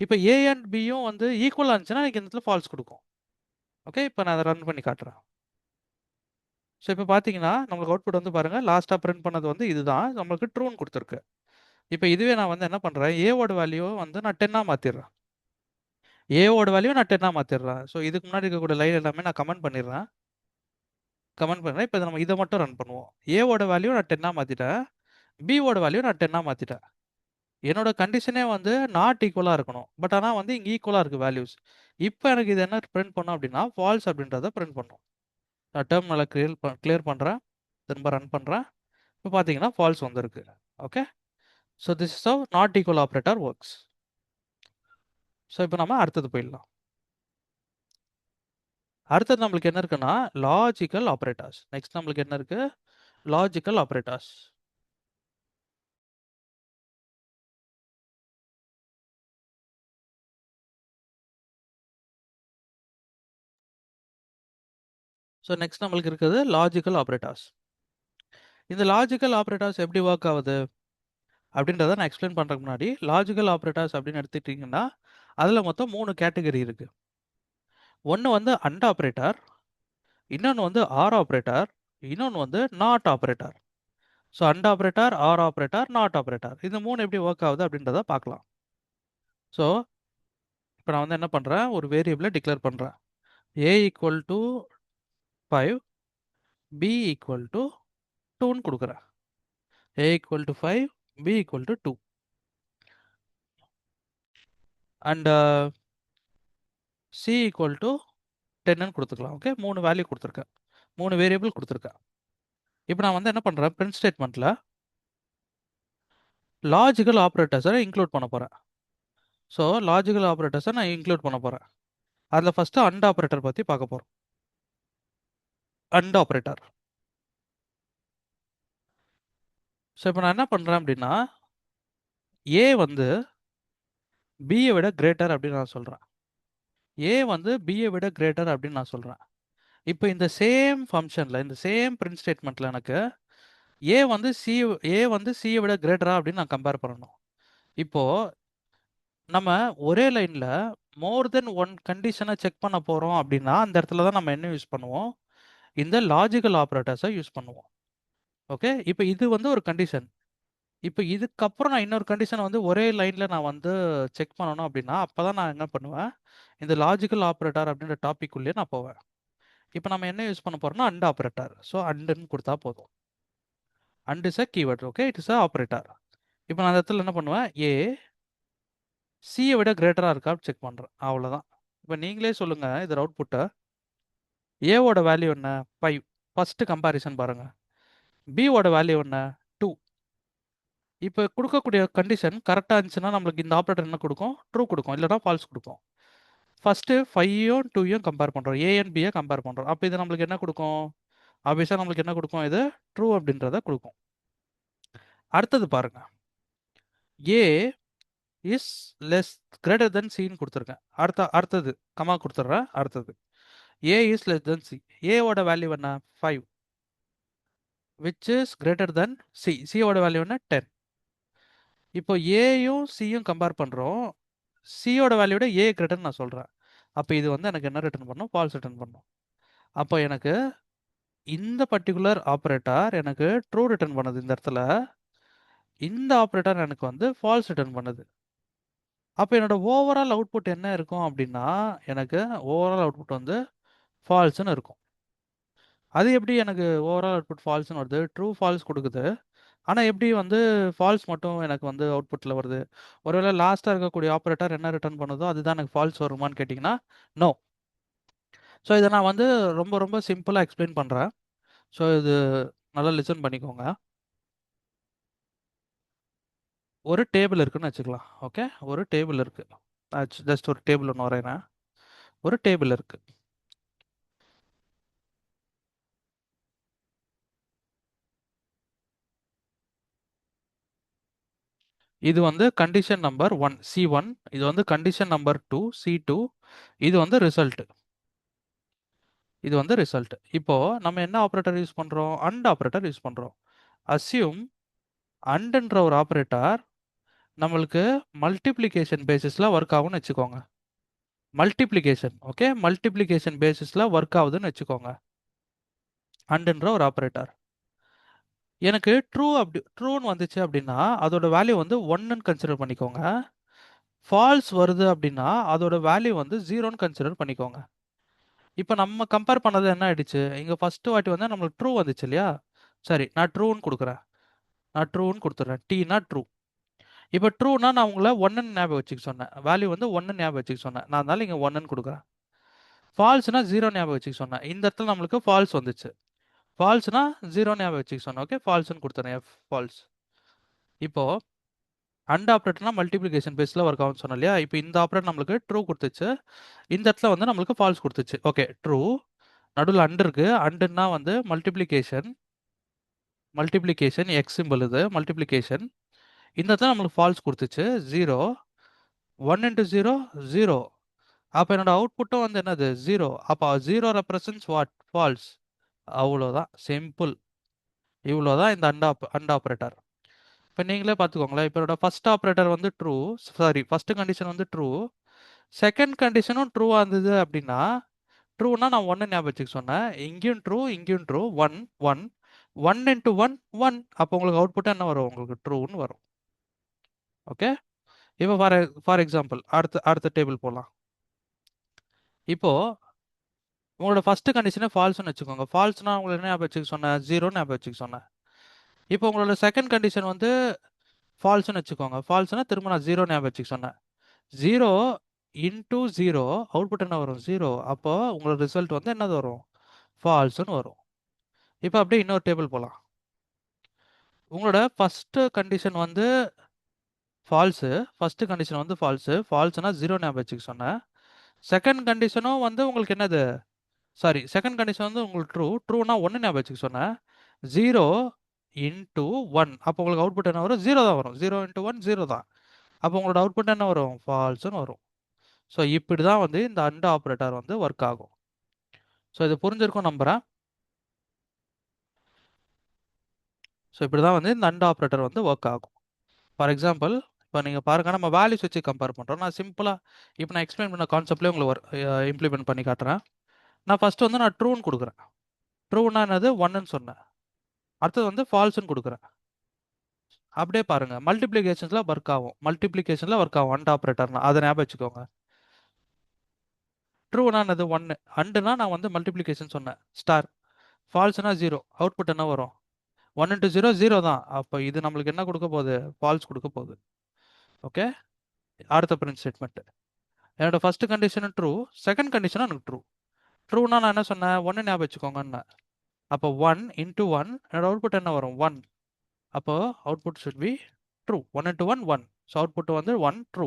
இப்போ ஏ அண்ட் பியும் வந்து ஈக்குவலாக இருந்துச்சுன்னா எனக்கு இந்த இடத்துல ஃபால்ஸ் கொடுக்கும். ஓகே, இப்போ நான் அதை ரன் பண்ணி காட்டுறேன். ஸோ இப்போ பார்த்தீங்கன்னா நம்மளுக்கு அவுட்புட் வந்து பாருங்கள், லாஸ்ட்டாக பிரிண்ட் பண்ணது வந்து இதுதான் நம்மளுக்கு ட்ரூன்னு கொடுத்துருக்கு. இப்போ இதுவே நான் வந்து என்ன பண்ணுறேன், ஏவோட வேல்யூ வந்து நான் 10ஆக மாற்றிடுறேன். ஏவோட வேல்யூ நான் 10ஆக மாற்றிடுறேன். ஸோ இதுக்கு முன்னாடி இருக்கக்கூடிய லைன் எல்லாமே நான் கமெண்ட் பண்ணிடுறேன். கமெண்ட் பண்ணுறேன். இப்போ நம்ம இதை மட்டும் ரன் பண்ணுவோம். ஏவோட வேல்யூ நான் 10ஆக மாற்றிட்டேன், பியோட வேல்யூ நான் 10ஆக மாற்றிட்டேன். என்னோட கண்டிஷனே வந்து நாட் ஈக்குவலாக இருக்கணும். பட் ஆனால் வந்து இங்கே ஈக்குவலாக இருக்குது வேல்யூஸ். இப்போ எனக்கு இது என்ன பிரிண்ட் பண்ணும் அப்படின்னா ஃபால்ஸ் அப்படின்றத பிரிண்ட் பண்ணும். நான் டெர்மினலை கிளியர் பண்ணுறேன், திரும்ப ரன் பண்ணுறேன். இப்போ பார்த்தீங்கன்னா ஃபால்ஸ் வந்திருக்கு. Okay, so this is have not equal operator works. So இப்போ நம்ம அடுத்தது போயிடலாம். அடுத்தது நம்மளுக்கு என்ன இருக்குன்னா லாஜிக்கல் ஆப்ரேட்டர்ஸ். நெக்ஸ்ட் நம்மளுக்கு என்ன இருக்கு? Logical operators. ஸோ நெக்ஸ்ட் நம்மளுக்கு இருக்குது லாஜிக்கல் ஆப்ரேட்டர்ஸ். இந்த லாஜிக்கல் ஆப்ரேட்டர்ஸ் எப்படி ஒர்க் ஆகுது? அப்படின்றத நான் எக்ஸ்பிளைன் பண்ணுறதுக்கு முன்னாடி லாஜிக்கல் ஆப்ரேட்டர்ஸ் அப்படின்னு எடுத்துக்கிட்டிங்கன்னா அதில் மொத்தம் 3 கேட்டகரி இருக்குது. ஒன்று வந்து அண்ட் ஆப்ரேட்டர், இன்னொன்று வந்து ஆர் ஆப்ரேட்டர், இன்னொன்று வந்து not operator. So and operator, R operator, not operator, இந்த 3 எப்படி ஒர்க் ஆகுது அப்படின்றத பார்க்கலாம். ஸோ இப்போ நான் வந்து என்ன பண்ணுறேன், ஒரு வேரியபிளை டிக்ளேர் பண்ணுறேன். A equal to 5, B equal to 2ன்னு கொடுக்குறேன். A equal to 5, B equal to 2 and C equal to 10ன்னு கொடுத்துக்கலாம். ஓகே, 3 வேல்யூ கொடுத்துருக்கேன், 3 வேரியபிள் கொடுத்துருக்கேன். இப்போ நான் வந்து என்ன பண்ணுறேன், பிரிண்ட் ஸ்டேட்மெண்ட்டில் லாஜிக்கல் ஆப்ரேட்டர்ஸை இன்க்ளூட் பண்ண போகிறேன். ஸோ லாஜிக்கல் ஆப்ரேட்டர்ஸை நான் இன்க்ளூட் பண்ண போகிறேன். அதில் ஃபஸ்ட்டு அண்ட் ஆப்ரேட்டர் பற்றி பார்க்க போகிறோம். And operator. ஸோ இப்போ நான் என்ன பண்ணுறேன் அப்படின்னா, ஏ வந்து பியை விட கிரேட்டர் அப்படின்னு நான் சொல்கிறேன். ஏ வந்து பியை விட கிரேட்டர் அப்படின்னு நான் சொல்கிறேன். இப்போ இந்த சேம் ஃபங்க்ஷனில், இந்த சேம் பிரிண்ட் ஸ்டேட்மெண்ட்டில் எனக்கு ஏ வந்து சியை விட கிரேட்டரா அப்படின்னு நான் கம்பேர் பண்ணணும். இப்போது நம்ம ஒரே லைனில் மோர் தென் ஒன் கண்டிஷனை செக் பண்ண போகிறோம் அப்படின்னா அந்த இடத்துல தான் நம்ம என்ன யூஸ் பண்ணுவோம், இந்த லாஜிக்கல் ஆப்ரேட்டர்ஸை யூஸ் பண்ணுவோம். ஓகே, இப்போ இது வந்து ஒரு கண்டிஷன். இப்போ இதுக்கப்புறம் நான் இன்னொரு கண்டிஷனை வந்து ஒரே லைனில் நான் வந்து செக் பண்ணணும் அப்படின்னா அப்போ தான் நான் என்ன பண்ணுவேன், இந்த லாஜிக்கல் ஆப்ரேட்டர் அப்படின்ற டாபிக் உள்ளே நான் போவேன். இப்போ நம்ம என்ன யூஸ் பண்ண போகிறோம்னா அண்ட் ஆப்ரேட்டர். ஸோ அண்டுன்னு கொடுத்தா போதும். And is a keyword. Okay, it is a operator. இப்போ நான் அந்த இடத்துல என்ன பண்ணுவேன், ஏ சியை விட கிரேட்டராக இருக்கா செக் பண்ணுறேன், அவ்வளோதான். இப்போ நீங்களே சொல்லுங்கள் இதோட அவுட்புட்டை. ஏவோட வேல்யூ என்ன, 5, ஃபஸ்ட்டு கம்பேரிசன் பாருங்கள். பியோட வேல்யூ என்ன, 2. இப்போ கொடுக்கக்கூடிய கண்டிஷன் கரெக்டாக இருந்துச்சுன்னா நம்மளுக்கு இந்த ஆப்ரேட்டர் என்ன கொடுக்கும், ட்ரூ கொடுக்கும், இல்லைனா ஃபால்ஸ் கொடுக்கும். ஃபஸ்ட்டு 5யும் 2யும் கம்பேர் பண்ணுறோம், ஏ அண்ட் பியை கம்பேர் பண்ணுறோம். அப்போ இது நம்மளுக்கு என்ன கொடுக்கும், ஆப்வியஸாக நம்மளுக்கு என்ன கொடுக்கும், இது ட்ரூ அப்படின்றத கொடுக்கும். அடுத்தது பாருங்கள், A is less greater than சின்னு கொடுத்துருக்கேன். அடுத்தது கமா கொடுத்துட்றேன். அடுத்தது A is less than C. ஏவோட வேல்யூ என்ன, 5, which is greater than C. சியோட வேல்யூ என்ன, 10. இப்போ ஏயும் சியும் கம்பேர் பண்ணுறோம், சியோட வேல்யூட ஏ கிரேட்டர்னு நான் சொல்கிறேன். அப்போ இது வந்து எனக்கு என்ன ரிட்டர்ன் பண்ணும், ஃபால்ஸ் ரிட்டர்ன் பண்ணும். அப்போ எனக்கு இந்த பர்டிகுலர் ஆப்ரேட்டர் எனக்கு ட்ரூ ரிட்டர்ன் பண்ணுது இந்த இடத்துல, இந்த ஆப்ரேட்டர் எனக்கு வந்து ஃபால்ஸ் ரிட்டர்ன் பண்ணுது. அப்போ என்னோட ஓவரால் அவுட்புட் என்ன இருக்கும் அப்படின்னா, எனக்கு ஓவரால் அவுட்புட் வந்து ஃபால்ஸ்னு இருக்கும். அது எப்படி எனக்கு ஓவரால் அவுட்புட் ஃபால்ஸ்னு வருது, ட்ரூ ஃபால்ஸ் கொடுக்குது, ஆனால் எப்படி வந்து ஃபால்ஸ் மட்டும் எனக்கு வந்து அவுட்புட்டில் வருது. ஒருவேளை லாஸ்ட்டாக இருக்கக்கூடிய ஆப்ரேட்டர் என்ன ரிட்டர்ன் பண்ணுதோ அதுதான் எனக்கு ஃபால்ஸ் வருமான்னு கேட்டிங்கன்னா நோ. ஸோ இதை நான் வந்து ரொம்ப ரொம்ப சிம்பிளாக எக்ஸ்பிளைன் பண்ணுறேன். ஸோ இது நல்லா லிசன் பண்ணிக்கோங்க. ஒரு டேபிள் இருக்குன்னு வச்சுக்கலாம். ஓகே, ஒரு டேபிள் இருக்குது. ஜஸ்ட் ஒரு டேபிள் ஒன்று வரைகிறேன். ஒரு டேபிள் இருக்குது. இது வந்து கண்டிஷன் நம்பர் 1 C1, இது வந்து கண்டிஷன் நம்பர் 2 C2, இது வந்து ரிசல்ட். இது வந்து ரிசல்ட். இப்போ நம்ம என்ன ஆப்ரேட்டர் யூஸ் பண்ணுறோம், அண்ட் ஆப்ரேட்டர் யூஸ் பண்ணுறோம். அஸ்யூம் அண்ட்ன்ற ஒரு ஆப்ரேட்டர் நம்மளுக்கு மல்டிப்ளிகேஷன் பேசிஸில் ஒர்க் ஆகும்னு வச்சுக்கோங்க. மல்டிப்ளிகேஷன், ஓகே, மல்டிப்ளிகேஷன் பேசிஸில் ஒர்க் ஆகுதுன்னு வச்சுக்கோங்க அண்ட்ன்ற ஒரு ஆப்ரேட்டர். எனக்கு ட்ரூன்னு வந்துச்சு அப்படின்னா அதோட வேல்யூ வந்து 1ன்னு கன்சிடர் பண்ணிக்கோங்க. ஃபால்ஸ் வருது அப்படின்னா அதோட வேல்யூ வந்து 0ன்னு கன்சிடர் பண்ணிக்கோங்க. இப்போ நம்ம கம்பேர் பண்ணது என்ன ஆயிடுச்சு, இங்கே ஃபஸ்ட்டு வாட்டி வந்து நம்மளுக்கு ட்ரூ வந்துச்சு இல்லையா. சரி, நான் ட்ரூன்னு கொடுக்குறேன், நான் ட்ரூன்னு கொடுத்துட்றேன், டீனா ட்ரூ. இப்போ ட்ரூனா நான் உங்களை 1ன்னு ஞாபகம் வச்சுக்க சொன்னேன், வேல்யூ வந்து 1ன்னு ஞாபகம் வச்சுக்க சொன்னேன், நான் அதனால இங்கே 1ன்னு கொடுக்குறேன். ஃபால்ஸ்னா 0 ஞாபகம் வச்சுக்க சொன்னேன், இந்த இடத்துல நம்மளுக்கு ஃபால்ஸ் வந்துச்சு. ஃபால்ஸ்னா 0 ஞாபகம் வச்சுக்க சொன்னேன். ஓகே, ஃபால்ஸ்ன்னு கொடுத்துறேன், எஃப் ஃபால்ஸ். இப்போ அண்ட் ஆப்ரேட்டர்னா மல்டிப்ளிகேஷன் பேஸில் ஒர்க் ஆகும்னு சொன்னோம் இல்லையா. இப்போ இந்த ஆப்ரேட்டர் நம்மளுக்கு ட்ரூ கொடுத்துச்சு, இந்த இடத்துல வந்து நம்மளுக்கு ஃபால்ஸ் கொடுத்துச்சு. ஓகே, ட்ரூ, நடுவில் அண்ட் இருக்கு, அண்டுன்னா வந்து மல்டிப்ளிகேஷன், எக்ஸ் சிம்பிள், இது மல்டிப்ளிகேஷன். இந்த இடத்துல நம்மளுக்கு ஃபால்ஸ் கொடுத்துச்சு, 0. 1 இன்ட்டு 0 0. அப்போ என்னோட அவுட்புட்டும் வந்து என்னது, 0. அப்போ 0 ரெப்ரசன்ஸ் வாட், ஃபால்ஸ். அவ்வளோதான், சிம்பிள். இவ்வளோதான் இந்த அண்ட் ஆப்ரேட்டர். இப்போ நீங்களே பார்த்துக்கோங்களேன். இப்போ என்னோட ஃபர்ஸ்ட் ஆப்ரேட்டர் வந்து ட்ரூ, சாரி ஃபர்ஸ்ட் கண்டிஷன் வந்து ட்ரூ, செகண்ட் கண்டிஷனும் ட்ரூவாக இருந்தது அப்படின்னா, ட்ரூனா நான் ஒன்று ஞாபகம் வச்சுக்க சொன்னேன். இங்கேயும் ட்ரூ, இங்கேயும் true, one one, one into one one. அப்போ உங்களுக்கு அவுட்புட் என்ன வரும்? உங்களுக்கு ட்ரூன்னு வரும். ஓகே. இப்போ ஃபார் எக்ஸாம்பிள் அடுத்த அடுத்த டேபிள் போகலாம். இப்போ உங்களோட ஃபர்ஸ்ட் கண்டிஷனே ஃபால்ஸ்னு வச்சுக்கோங்க. ஃபால்ஸ்னா உங்களுக்கு என்ன ஞாபகம் வச்சுக்க சொன்னேன்? ஜீரோன்னு ஞாபகம் வச்சுக்க சொன்னேன். இப்போ உங்களோட செகண்ட் கண்டிஷன் வந்து ஃபால்ஸ்னு வச்சுக்கோங்க. ஃபால்ஸ்னா திரும்ப நான் ஜீரோ ஞாபகம் வச்சுக்க சொன்னேன். ஜீரோ இன்டூ ஜீரோ அவுட்புட் என்ன வரும்? ஜீரோ. அப்போ உங்களோட ரிசல்ட் வந்து என்னது வரும்? ஃபால்ஸ்னு வரும். இப்போ அப்படியே இன்னொரு டேபிள் போகலாம். உங்களோட ஃபர்ஸ்ட் கண்டிஷன் வந்து ஃபால்ஸு, ஃபர்ஸ்ட் கண்டிஷன் வந்து ஃபால்ஸு, ஃபால்ஸ்னா ஜீரோ ஞாபகம் வச்சுக்க சொன்னேன். செகண்ட் கண்டிஷனும் வந்து உங்களுக்கு என்னது? சாரி, செகண்ட் கண்டிஷன் வந்து உங்களுக்கு ட்ரூ, ட்ரூனா ஒன்று ஞாபகம் வச்சுக்க சொன்னேன். Zero into one. அப்போ உங்களுக்கு அவுட்புட் என்ன வரும்? ஜீரோ தான் வரும். ஜீரோ இன்டூ ஒன் ஜீரோ தான். அப்போ உங்களோட அவுட்புட் என்ன வரும்? ஃபால்ஸ்னு வரும். ஸோ இப்படி தான் வந்து இந்த அண்ட் ஆப்ரேட்டர் வந்து ஒர்க் ஆகும். ஸோ இது புரிஞ்சிருக்கும் நம்புகிறேன். ஸோ இப்படி தான் வந்து இந்த அண்ட் ஆப்ரேட்டர் வந்து ஒர்க் ஆகும். ஃபார் எக்ஸாம்பிள் இப்போ நீங்கள் பாருங்க, நம்ம வேல்யூஸ் வச்சு கம்பேர் பண்ணுறோம். நான் சிம்பிளாக இப்போ நான் எக்ஸ்பிளைன் பண்ண கான்செப்ட்லேயே உங்களுக்கு இம்ப்ளிமெண்ட் பண்ணி காட்டுறேன். நான் ஃபஸ்ட்டு வந்து நான் ட்ரூன்னு கொடுக்குறேன். ட்ரூனா என்னது? ஒன்னுன்னு சொன்னேன். அடுத்தது வந்து ஃபால்ஸ்னு கொடுக்குறேன். அப்படியே பாருங்க, மல்டிப்ளிகேஷன்ஸில் ஒர்க் ஆகும். மல்டிப்ளிகேஷனில் ஒர்க் ஆகும் அண்ட் ஆப்ரேட்டர்னா, அதை ஞாபகம் வச்சுக்கோங்க. ட்ரூனா என்னது? ஒன்று. அண்டுனா நான் வந்து மல்டிப்ளிகேஷன் சொன்னேன், ஸ்டார். ஃபால்ஸ்னா ஜீரோ. அவுட்புட் என்ன வரும்? ஒன் இன்ட்டு ஜீரோ ஜீரோ தான். அப்போ இது நம்மளுக்கு என்ன கொடுக்க போகுது? ஃபால்ஸ் கொடுக்க போகுது. ஓகே. அடுத்த பிரிண்ட் ஸ்டேட்மெண்ட். என்னோட ஃபர்ஸ்ட் கண்டிஷன் ட்ரூ, செகண்ட் கண்டிஷனும் எனக்கு ட்ரூ. ட்ரூனா நான் என்ன சொன்னேன்? ஒன்று ஞாபகம் வச்சுக்கோங்கன்னு. அப்போ ஒன் இன்ட்டு ஒன், என்னோட அவுட்புட் என்ன வரும்? ஒன். அப்போ output should be true. One into one one. So output வந்து ஒன், ட்ரூ.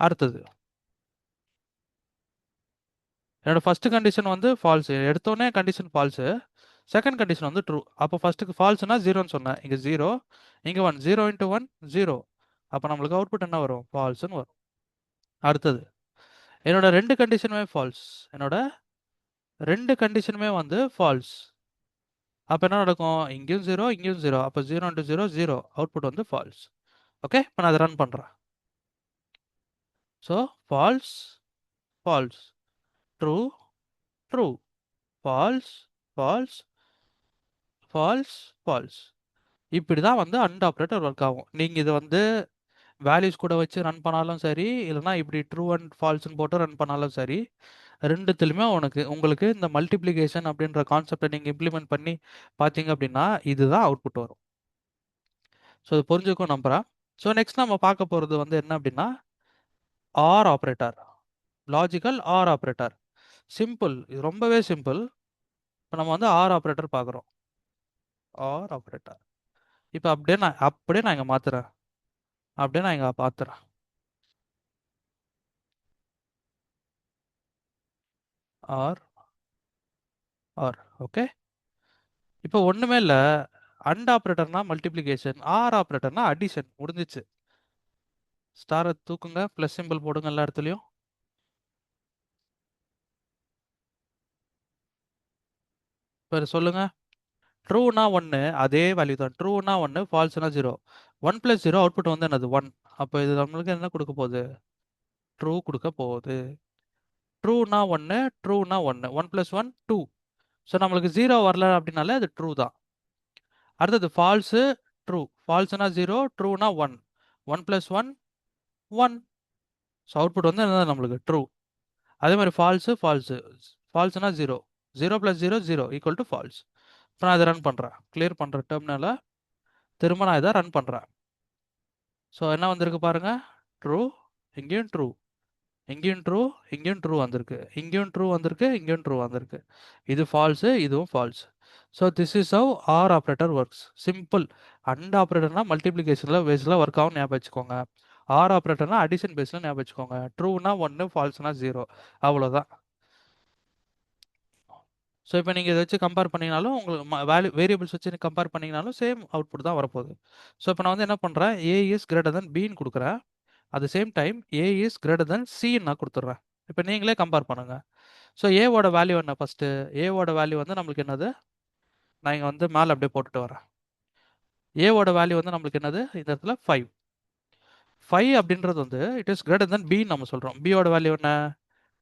அடுத்தது என்னோட ஃபர்ஸ்ட் கண்டிஷன் வந்து ஃபால்ஸ். எடுத்தோடனே கண்டிஷன் ஃபால்ஸு, செகண்ட் கண்டிஷன் வந்து ட்ரூ. அப்போ ஃபர்ஸ்ட்டுக்கு ஃபால்ஸ்னா ஜீரோன்னு சொன்னேன். இங்கே ஜீரோ, இங்கே one. Zero into one zero. அப்போ நம்மளுக்கு அவுட்புட் என்ன வரும்? ஃபால்ஸ்னு வரும். அடுத்தது என்னோட ரெண்டு கண்டிஷனுமே ஃபால்ஸ். என்னோட ரெண்டு கண்டிஷனுமே வந்து ஃபால்ஸ். அப்போ என்ன நடக்கும்? இங்கேயும் ஜீரோ, இங்கேயும் ஜீரோ. அப்போ zero into zero zero. Output வந்து ஃபால்ஸ். ஓகே. இப்போ நான் அதை ரன் பண்ணுறேன். So false, false, true, true, false, false, false, false. இப்படி தான் வந்து அண்ட் ஆப்ரேட்டர் ஒர்க் ஆகும். நீங்கள் இதை வந்து வேல்யூஸ் கூட வச்சு ரன் பண்ணாலும் சரி, இல்லைனா இப்படி ட்ரூ அண்ட் ஃபால்ஸ்னு போட்டு ரன் பண்ணாலும் சரி, ரெண்டுத்துலையுமே உங்களுக்கு இந்த மல்டிப்ளிகேஷன் அப்படின்ற கான்செப்டை நீங்கள் இம்ப்ளிமெண்ட் பண்ணி பார்த்தீங்க அப்படின்னா இதுதான் அவுட்புட் வரும். ஸோ இது புரிஞ்சுக்கும் நம்புகிறேன். ஸோ நெக்ஸ்ட் நம்ம பார்க்க போகிறது வந்து என்ன அப்படின்னா, R operator. Logical R operator. Simple, இது ரொம்பவே சிம்பிள். இப்போ நம்ம வந்து ஆர் ஆப்ரேட்டர் பார்க்குறோம். R operator. இப்போ அப்படியே நான் இங்கே மாற்றுறேன். அப்படியே நான் இங்கே பார்த்துறேன். R R. ஓகே. இப்போ ஒன்றுமே இல்லை. அண்ட் ஆப்ரேட்டர்னா மல்டிப்ளிகேஷன், ஆர் ஆப்ரேட்டர்னா அடிஷன். முடிஞ்சிச்சு. ஸ்டாரை தூக்குங்க, ப்ளஸ் சிம்பிள் போடுங்க எல்லா இடத்துலையும். இப்போ சொல்லுங்க. ட்ரூனா ஒன்று, அதே வேல்யூ தான். ட்ரூனா ஒன்று, ஃபால்ஸ்னா zero. One plus zero output வந்து என்னது? ஒன். அப்போ இது நம்மளுக்கு என்ன கொடுக்க போகுது? ட்ரூ கொடுக்க போகுது. ட்ரூனா ஒன்று, ட்ரூனா ஒன்று. One plus one two. So நம்மளுக்கு ஜீரோ வரல அப்படின்னாலே அது ட்ரூ தான். அடுத்தது ஃபால்ஸு, ட்ரூ. ஃபால்ஸ்னா ஜீரோ, ட்ரூனா one. One plus one one. So output வந்து என்னது நம்மளுக்கு? ட்ரூ. அதே மாதிரி ஃபால்ஸு, ஃபால்ஸு. ஃபால்ஸ்னா zero. Zero plus zero zero equal to false. இப்போ நான் இதை ரன் பண்ணுறேன். கிளியர் பண்ணுற டெர்மினலை திரும்ப நான் இதை ரன் பண்ணுறேன். ஸோ என்ன வந்திருக்கு பாருங்க? ட்ரூ, இங்கேயும் ட்ரூ, இங்கேயும் ட்ரூ, இங்கேயும் ட்ரூ வந்திருக்கு, இங்கேயும் ட்ரூ வந்திருக்கு, இங்கேயும் ட்ரூ வந்திருக்கு. இது ஃபால்ஸு, இதுவும் false. So this is how or operator works. Simple. And ஆப்ரேட்டர்னா மல்டிப்ளிகேஷனில் பேஸில் ஒர்க் ஆகும், ஞாபகம் வச்சுக்கோங்க. ஆர் ஆப்ரேட்டர்னா அடிஷன் பேஸில் ஞாபகம் வச்சுக்கோங்க. ட்ரூனா ஒன்று, ஃபால்ஸ்னா ஜீரோ. அவ்வளோதான். ஸோ இப்போ நீங்கள் இதை வச்சு கம்பேர் பண்ணிங்கனாலும், உங்களுக்கு வேரியபிள்ஸ் வச்சு கம்பேர் பண்ணிங்கனாலும் சேம் அவுட்புட் தான் வரப்போகுது. ஸோ இப்போ நான் வந்து என்ன பண்ணுறேன்? ஏ இஸ் கிரேட்டர் தென் பின்னு கொடுக்குறேன். At the same time A is greater than சின்னு நான் கொடுத்துட்றேன். இப்போ நீங்களே கம்பேர் பண்ணுங்கள். ஸோ ஏவோட வேல்யூ என்ன? ஃபஸ்ட்டு ஏவோட வேல்யூ வந்து நம்மளுக்கு என்னது? நான் இங்கே வந்து மேலே அப்படியே போட்டுட்டு வரேன். ஏவோட வேல்யூ வந்து நம்மளுக்கு என்னது இந்த இடத்துல 5. 5 அப்படின்றது வந்து it is greater than B நம்ம சொல்கிறோம். பியோட வேல்யூ என்ன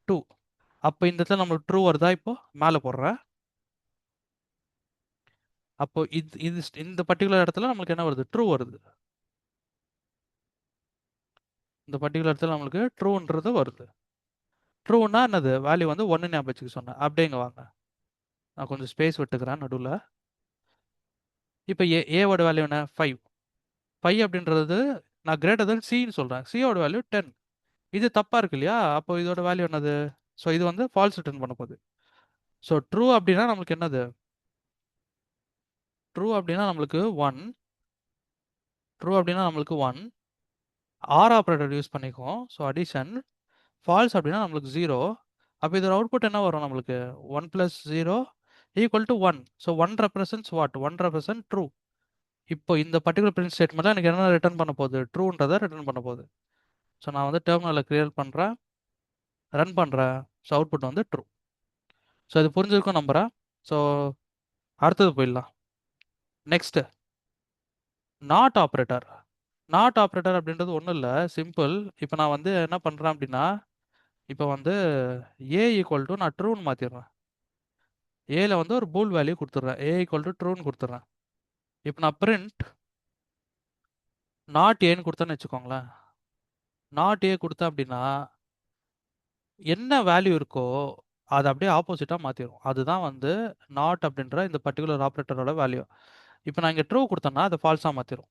2. அப்போ இந்த இடத்துல நம்மளுக்கு ட்ரூ வருதா? இப்போ மேலே போடுறேன். அப்போ இது இது இந்த பர்டிகுலர் இடத்துல நம்மளுக்கு என்ன வருது? ட்ரூ வருது. இந்த பர்டிகுலர் இடத்துல நம்மளுக்கு ட்ரூன்றது வருது. ட்ரூன்னா என்னது? வேல்யூ வந்து 1 ஞாபகம் வச்சுக்க சொன்னேன். அப்படியே வாங்க. நான் கொஞ்சம் ஸ்பேஸ் விட்டுக்கிறேன் நடுவில். இப்போ ஏவோட வேல்யூ என்ன 5. 5 அப்படின்றது நான் கிரேட்டர் தென் சின்னு சொல்கிறேன். சியோட வேல்யூ 10. இது தப்பாக இருக்கு இல்லையா? அப்போ இதோட வேல்யூ என்னது? ஸோ இது வந்து ஃபால்ஸ் ரிட்டர்ன் பண்ண போகுது. ஸோ ட்ரூ அப்படின்னா நம்மளுக்கு என்னது? ட்ரூ அப்படின்னா நம்மளுக்கு 1. ட்ரூ அப்படின்னா நம்மளுக்கு 1. ஆர் ஆப்ரேட்டர் யூஸ் பண்ணிக்குவோம். So addition. ஃபால்ஸ் அப்படின்னா நம்மளுக்கு 0. அப்போ இதோட அவுட்புட் என்ன வரும் நம்மளுக்கு? 1 + 0 = 1. So 1 represents what? 1 represent true. இப்போ இந்த பர்டிகுலர் பிரிண்ட் ஸ்டேட்மெண்ட்டில் எனக்கு என்ன ரிட்டர்ன் பண்ண போகுது? ட்ரூன்றதை ரிட்டர்ன் பண்ண போகுது. ஸோ நான் வந்து டெர்மினலில் கிரியேட் பண்ணுறேன், ரன் பண்ணுறேன். ஸோ அவுட்புட் வந்து ட்ரூ. ஸோ இது புரிஞ்சிருக்கும் நம்புகிறேன். ஸோ அடுத்தது போயிடலாம். Next not operator. Not operator அப்படின்றது ஒன்றும் இல்லை, சிம்பிள். இப்போ நான் வந்து என்ன பண்ணுறேன் அப்படின்னா, இப்போ வந்து ஏ ஈக்குவல் டு நான் ட்ரூன்னு மாற்றிடுறேன். ஏல வந்து ஒரு பூல் வேல்யூ கொடுத்துட்றேன். ஏ ஈக்குவல் டு ட்ரூன்னு கொடுத்துட்றேன். இப்போ நான் பிரிண்ட் நாட் ஏன்னு கொடுத்தேன்னு வச்சுக்கோங்களேன். நாட் ஏ கொடுத்தேன் அப்படின்னா என்ன வேல்யூ இருக்கோ அதை அப்படியே ஆப்போசிட்டாக மாற்றிடும். அதுதான் வந்து நாட் அப்படின்ற இந்த பர்டிகுலர் ஆப்ரேட்டரோட வேல்யூ. இப்போ நான் இங்கே ட்ரூ கொடுத்தேன்னா அதை ஃபால்ஸாக மாற்றிடும்.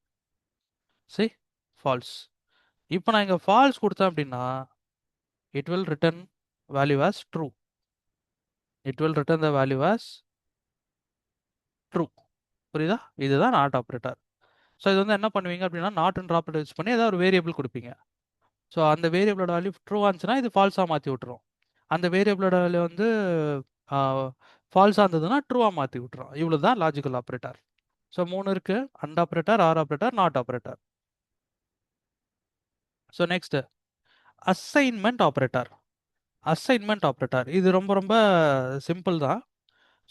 சரி, ஃபால்ஸ். இப்போ நான் இங்கே ஃபால்ஸ் கொடுத்தேன் அப்படின்னா it will return value as true. It will return the value as true. புரியுதா? இதுதான் நாட் ஆப்ரேட்டர். ஸோ இது வந்து என்ன பண்ணுவீங்க அப்படின்னா நாட்ன்ற ஆப்ரேட்டர் யூஸ் பண்ணி ஏதாவது ஒரு வேரியபிள் கொடுப்பீங்க. ஸோ அந்த வேரியபிளோட வேல்யூ ட்ரூ ஆச்சுன்னா இது ஃபால்ஸாக மாற்றி விட்டுரும். அந்த வேரியபிளோட வேல்யூ வந்து ஃபால்ஸாக இருந்ததுன்னா ட்ரூவாக மாற்றி விட்டுரும். இவ்வளோ தான் லாஜிக்கல் ஆப்ரேட்டர். ஸோ 3 இருக்கு: and operator, R operator, not operator. So next assignment operator. Assignment operator இது ரொம்ப ரொம்ப சிம்பிள் தான்.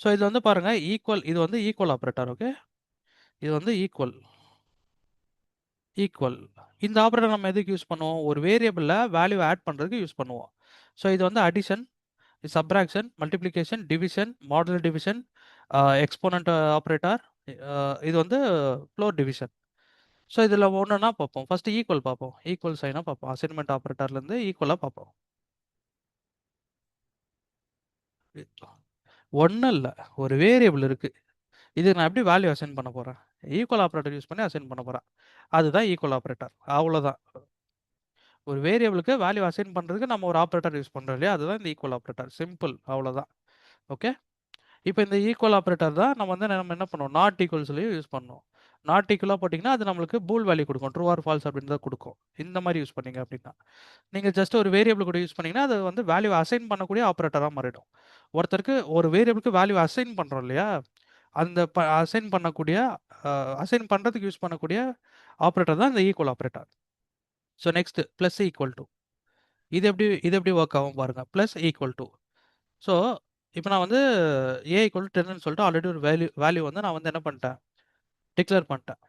ஸோ இது வந்து பாருங்க ஈக்குவல். இது வந்து ஈக்குவல் ஆப்ரேட்டர். ஓகே, இது வந்து ஈக்குவல். ஈக்குவல் இந்த ஆப்ரேட்டர் நம்ம எதுக்கு யூஸ் பண்ணுவோம்? ஒரு வேரியபிளில் வேல்யூ ஆட் பண்ணுறதுக்கு யூஸ் பண்ணுவோம். ஸோ இது வந்து addition, subtraction, multiplication, division, modular division, exponent operator, இது வந்து ஃப்ளோர் டிவிஷன். ஸோ இதில் ஒன்றுனா பார்ப்போம். ஃபஸ்ட்டு ஈக்குவல் பார்ப்போம். ஈக்குவல் சைனாக பார்ப்போம். அசைன்மெண்ட் ஆப்ரேட்டர்லேருந்து ஈக்குவலாக பார்ப்போம். ஒன்றும் இல்லை, ஒரு வேரியபிள் இருக்குது. இதுக்கு நான் எப்படி வேல்யூ அசைன் பண்ண போகிறேன்? ஈக்குவல் ஆப்ரேட்டர் யூஸ் பண்ணி அசைன் பண்ண போகிறேன். அதுதான் ஈக்குவல் ஆப்ரேட்டர். அவ்வளோதான். ஒரு வேரியபிளுக்கு வேல்யூ அசைன் பண்ணுறதுக்கு நம்ம ஒரு ஆப்ரேட்டர் யூஸ் பண்ணுறோம் இல்லையா? அதுதான் இந்த ஈக்குவல் ஆப்ரேட்டர். சிம்பிள், அவ்வளோதான். ஓகே, இப்போ இந்த ஈக்குவல் ஆப்ரேட்டர் தான் நம்ம வந்து நம்ம என்ன பண்ணுவோம்? நாட் ஈக்குவல் சொல்லி யூஸ் பண்ணோம். நாட் ஈக்குவலாக போட்டிங்கன்னா அது நம்மளுக்கு பூல் வேல்யூ கொடுக்கும். ட்ரூ ஆர் ஃபால்ஸ் அப்படின்னு தான் கொடுக்கும். இந்த மாதிரி யூஸ் பண்ணீங்க அப்படின்னா. நீங்கள் ஜஸ்ட் ஒரு வேரியபிள் கூட யூஸ் பண்ணிங்கன்னா அது வந்து வேல்யூ அசைன் பண்ணக்கூடிய ஆப்ரேட்டராக மாறிடும். ஒருத்தருக்கு ஒரு வேரியபிளுக்கு வேல்யூ அசைன் பண்ணுறோம் இல்லையா? அந்த அசைன் பண்ணக்கூடிய அசைன் பண்ணுறதுக்கு யூஸ் பண்ணக்கூடிய ஆப்ரேட்டர் தான் இந்த equal operator. So next plus equal to. இது எப்படி ஒர்க் ஆகும் பாருங்கள். Plus equal to. ஸோ இப்போ நான் வந்து ஏ ஈக்குவல் டு 10ன்னு சொல்லிட்டு ஆல்ரெடி ஒரு வேல்யூ வந்து நான் வந்து என்ன பண்ணிட்டேன்? டிக்ளேர் பண்ணிட்டேன்.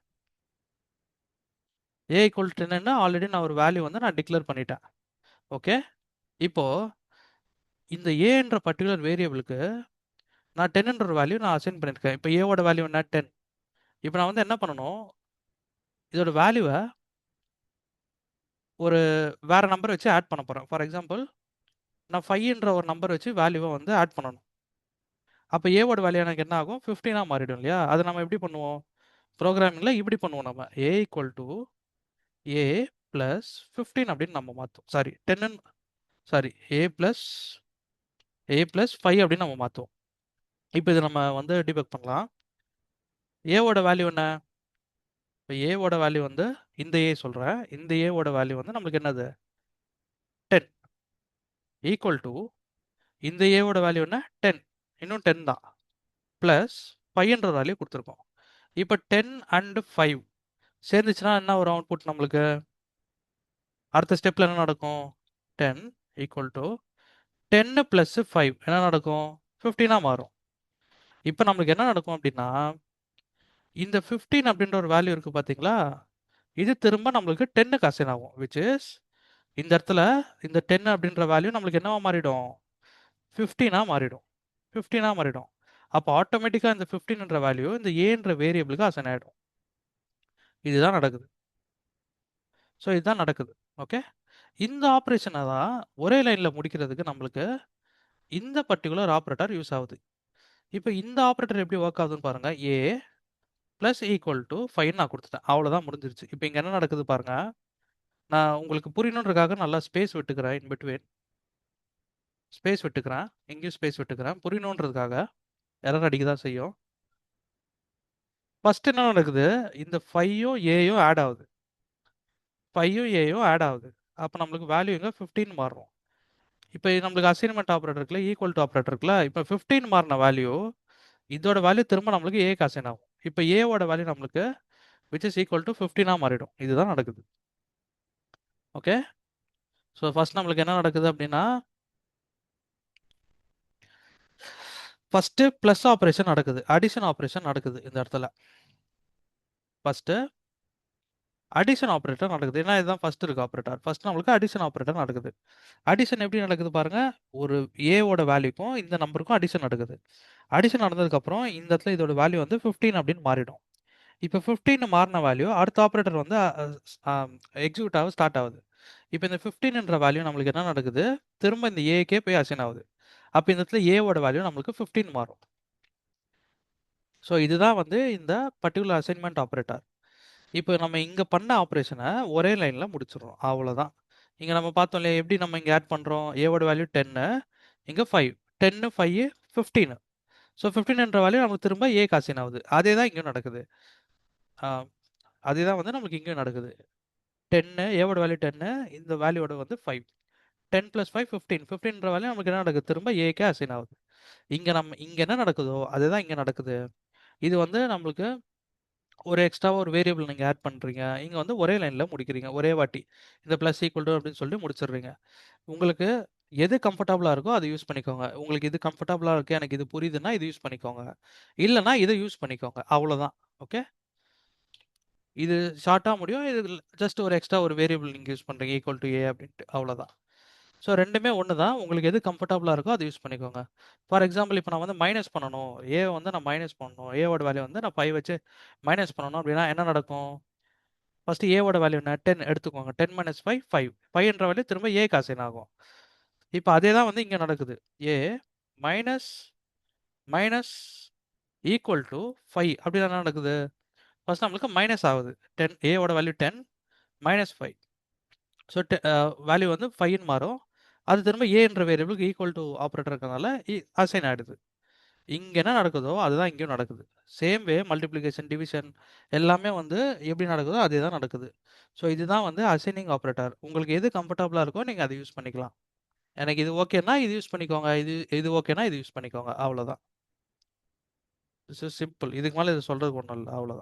ஏ ஈக்குவல் டு 10ன்னு ஆல்ரெடி நான் ஒரு வேல்யூ வந்து நான் டிக்ளேர் பண்ணிட்டேன். ஓகே, இப்போது இந்த ஏன்ற பர்டிகுலர் வேரியபிளுக்கு நான் 10ன்ற ஒரு வேல்யூ நான் அசைன் பண்ணியிருக்கேன். இப்போ ஏவோட வேல்யூ என்ன? 10. இப்போ நான் வந்து என்ன பண்ணணும்? இதோட வேல்யூவை ஒரு வேறு நம்பர் வச்சு ஆட் பண்ண போகிறேன். ஃபார் எக்ஸாம்பிள் நான் 5ன்ற ஒரு நம்பர் வச்சு வேல்யூவை வந்து ஆட் பண்ணணும். அப்போ ஏவோட வேல்யூ எனக்கு என்ன ஆகும்? 15ஆக மாறிடும் இல்லையா? அதை நம்ம எப்படி பண்ணுவோம்? ப்ரோக்ராமிங்கில் இப்படி பண்ணுவோம். நம்ம ஏ ஈக்குவல் டு ஏ ப்ளஸ் 15 அப்படின்னு நம்ம மாற்றுவோம். சாரி 10, சாரி ஏ ப்ளஸ் 5 அப்படின்னு நம்ம மாற்றுவோம். இப்போ இது நம்ம வந்து டிபக் பண்ணலாம். ஏவோட வேல்யூ என்ன? இப்போ ஏவோட வேல்யூ வந்து இந்த ஏ சொல்கிறேன். இந்த ஏவோட வேல்யூ வந்து நம்மளுக்கு என்னது? 10 ஈக்குவல் டு இந்த ஏவோட வேல்யூ என்ன? 10. இன்னும் 10 தான். ப்ளஸ் 5ன்ற வேல்யூ கொடுத்துருக்கோம். இப்போ 10 அண்ட் 5 சேர்ந்துச்சுன்னா என்ன ஒரு அவுட்புட் நம்மளுக்கு? அடுத்த ஸ்டெப்பில் என்ன நடக்கும்? 10 ஈக்குவல் டு 10 ப்ளஸ் 5 என்ன நடக்கும்? 15ஆக மாறும். இப்போ நம்மளுக்கு என்ன நடக்கும் அப்படின்னா இந்த 15 அப்படின்ற ஒரு வேல்யூ இருக்கு பார்த்தீங்களா? இது திரும்ப நம்மளுக்கு 10க்கு அசைன் ஆகும். விச் இஸ் இந்த இடத்துல இந்த 10 அப்படின்ற வேல்யூ நம்மளுக்கு என்னவா மாறிடும்? 15ஆ மாறிடும். 15ஆ மாறிடும். அப்போ ஆட்டோமேட்டிக்கா இந்த 15ன்ற வேல்யூ இந்த ஏன்ற வேரியபிளுக்கு அசைன் ஆயிடும். இதுதான் நடக்குது. ஸோ இதுதான் நடக்குது. ஓகே. இந்த ஆப்பரேஷனை தான் ஒரே லைன்ல முடிக்கிறதுக்கு நம்மளுக்கு இந்த பர்ட்டிகுலர் ஆப்பரேட்டர் யூஸ் ஆகுது. இப்போ இந்த ஆப்பரேட்டர் எப்படி ஒர்க் ஆகுதுன்னு பாருங்க. ஏ பிளஸ் ஈக்குவல் டு 5 நான் கொடுத்துட்டேன். அவ்வளோதான் முடிஞ்சிருச்சு. இப்போ இங்கே என்ன நடக்குது பாருங்க. நான் உங்களுக்கு புரியணுன்றதுக்காக நல்லா ஸ்பேஸ் விட்டுக்கிறேன். இன் பிட்வீன் ஸ்பேஸ் விட்டுக்கிறேன். இங்கேயும் ஸ்பேஸ் விட்டுக்கிறேன். புரியணுன்றதுக்காக எரர் அடிக்க தான் செய்யும். ஃபர்ஸ்ட் என்ன நடக்குது? இந்த 5யும் ஏயும் ஆட் ஆகுது. 5யும் ஏயும் ஆட் ஆகுது. அப்போ நம்மளுக்கு வேல்யூ இங்கே 15 மாறும். இப்போ நம்மளுக்கு அசைன்மெண்ட் ஆப்பரேட்டர் இருக்குல்ல, ஈக்குவல் டு ஆப்பரேட்டர் இருக்குல்ல, இப்போ 15 மாறின வேல்யூ இதோட வேல்யூ திரும்ப நம்மளுக்கு ஏக்கு அசைன் ஆகும். இப்போ ஏவோட வேல்யூ நம்மளுக்கு விச் இஸ் ஈக்குவல் டு 15ஆ மாறிடும். இதுதான் நடக்குது. ஓகே. ஸோ ஃபர்ஸ்ட் நம்மளுக்கு என்ன நடக்குது அப்படின்னா, ஃபர்ஸ்ட் பிளஸ் ஆப்ரேஷன் நடக்குது, அடிஷன் ஆப்ரேஷன் நடக்குது இந்த இடத்துல. ஃபர்ஸ்ட் அடிஷன் ஆப்ரேட்டர் நடக்குது. ஏன்னா இதுதான் ஃபர்ஸ்ட் இருக்கு ஆப்ரேட்டர். ஃபர்ஸ்ட் நம்மளுக்கு அடிஷன் ஆப்ரேட்டர் நடக்குது. அடிஷன் எப்படி நடக்குது பாருங்க. ஒரு ஏவோட வேல்யூக்கும் இந்த நம்பருக்கும் அடிஷன் நடக்குது. அடிஷன் நடந்ததுக்கப்புறம் இந்த இடத்துல இதோட வேல்யூ வந்து 15 அப்படின்னு மாறிடும். இப்போ 15 மாறின வேல்யூ அடுத்த ஆப்ரேட்டர் வந்து எக்ஸிக்யூட் ஆக ஸ்டார்ட் ஆகுது. இப்போ இந்த 15ன்ற வேல்யூ நம்மளுக்கு என்ன நடக்குது? திரும்ப இந்த ஏக்கே போய் அசைன் ஆகுது. அப்போ இந்த இடத்துல ஏவோட வேல்யூ நம்மளுக்கு 15 மாறும். ஸோ இதுதான் வந்து இந்த பர்டிகுலர் அசைன்மெண்ட் ஆப்ரேட்டர். இப்போ நம்ம இங்கே பண்ண ஆப்ரேஷனை ஒரே லைனில் முடிச்சிடுறோம். அவ்வளோதான். இங்கே நம்ம பார்த்தோம் இல்லையா, எப்படி நம்ம இங்கே ஆட் பண்ணுறோம்? ஏவோட வேல்யூ 10, இங்கே 5. 10, 5, 15. ஸோ 15ன்ற வேல்யூ நமக்கு திரும்ப ஏக்கு அசைன் ஆகுது. அதே தான் இங்கேயும் நடக்குது. அதே தான் வந்து நமக்கு இங்கேயும் நடக்குது. 10, ஏவோட வேல்யூ 10, இந்த வேல்யூவோட வந்து 5. 10 + 5 15. 15ன்ற வேல்யூ நமக்கு என்ன நடக்குது? திரும்ப ஏக்கே அசைன் ஆகுது. இங்கே என்ன நடக்குதோ அதுதான் இங்கே நடக்குது. இது வந்து நம்மளுக்கு ஒரு எக்ஸ்ட்ராவா ஒரு வேரியபிள் நீங்க ஆட் பண்றீங்க. இங்க வந்து ஒரே லைன்ல முடிக்கிறீங்க. ஒரே வாட்டி. இந்த பிளஸ் ஈக்குவல் டூ அப்படின்னு சொல்லிட்டு முடிச்சிடுறீங்க. உங்களுக்கு எது கம்ஃபர்டபுளா இருக்கோ அதை யூஸ் பண்ணிக்கோங்க. உங்களுக்கு இது கம்ஃபர்டபுளா இருக்கு, எனக்கு இது புரியுதுன்னா இது யூஸ் பண்ணிக்கோங்க. இல்லன்னா இதை யூஸ் பண்ணிக்கோங்க. அவ்வளோதான். ஓகே. இது ஷார்ட்டா முடியும். இது ஜஸ்ட் ஒரு எக்ஸ்ட்ரா ஒரு வேரியபிள் நீங்க யூஸ் பண்றீங்க. ஈக்குவல் டூ ஏ அப்படின்ட்டு. அவ்வளோதான். ஸோ 2மே ஒண்ணு தான். உங்களுக்கு எது கம்ஃபர்டபுளா இருக்கோ அதை யூஸ் பண்ணிக்கோங்க. ஃபார் எக்ஸாம்பிள் இப்போ நான் வந்து மைனஸ் பண்ணணும். ஏ வந்து நான் மைனஸ் பண்ணணும். ஏவோட வேல்யூ வந்து நான் 5 வச்சு மைனஸ் பண்ணணும் அப்படின்னா என்ன நடக்கும்? ஃபர்ஸ்ட் ஏவோட வேல்யூ என்ன? 10 எடுத்துக்கோங்க. 10 - 5 5. 5ன்ற வேல்யூ திரும்ப ஏக்கு அசைன் ஆகும். இப்போ அதே தான் வந்து இங்கே நடக்குது. ஏ மைனஸ் மைனஸ் ஈக்குவல் டு 5 அப்படின்னா என்ன நடக்குது? ஃபர்ஸ்ட் நம்மளுக்கு மைனஸ் ஆகுது. 10 ஏவோட வேல்யூ 10 -5. ஸோ வேல்யூ வந்து 5ன்னு மாறும். அது திரும்ப ஏன்ற வேரியபிளுக்கு ஈக்குவல் டு ஆப்ரேட்டர் இருக்கிறதுனால அசைன் ஆகிடுது. இங்கே என்ன நடக்குதோ அதுதான் இங்கேயும் நடக்குது. சேம் வே மல்டிப்ளிகேஷன், டிவிஷன் எல்லாமே வந்து எப்படி நடக்குதோ அதே தான் நடக்குது. ஸோ இதுதான் வந்து அசைனிங் ஆப்ரேட்டர். உங்களுக்கு எது கம்ஃபர்டபுளாக இருக்கோ நீங்கள் அதை யூஸ் பண்ணிக்கலாம். எனக்கு இது ஓகேன்னா இது யூஸ் பண்ணிக்கோங்க. இது இது ஓகேன்னா இது யூஸ் பண்ணிக்கோங்க. அவ்வளோதான். சிம்பிள். இதுக்கு மேலே இது சொல்கிறதுக்கு ஒன்றும் இல்லை. அவ்வளோதான்.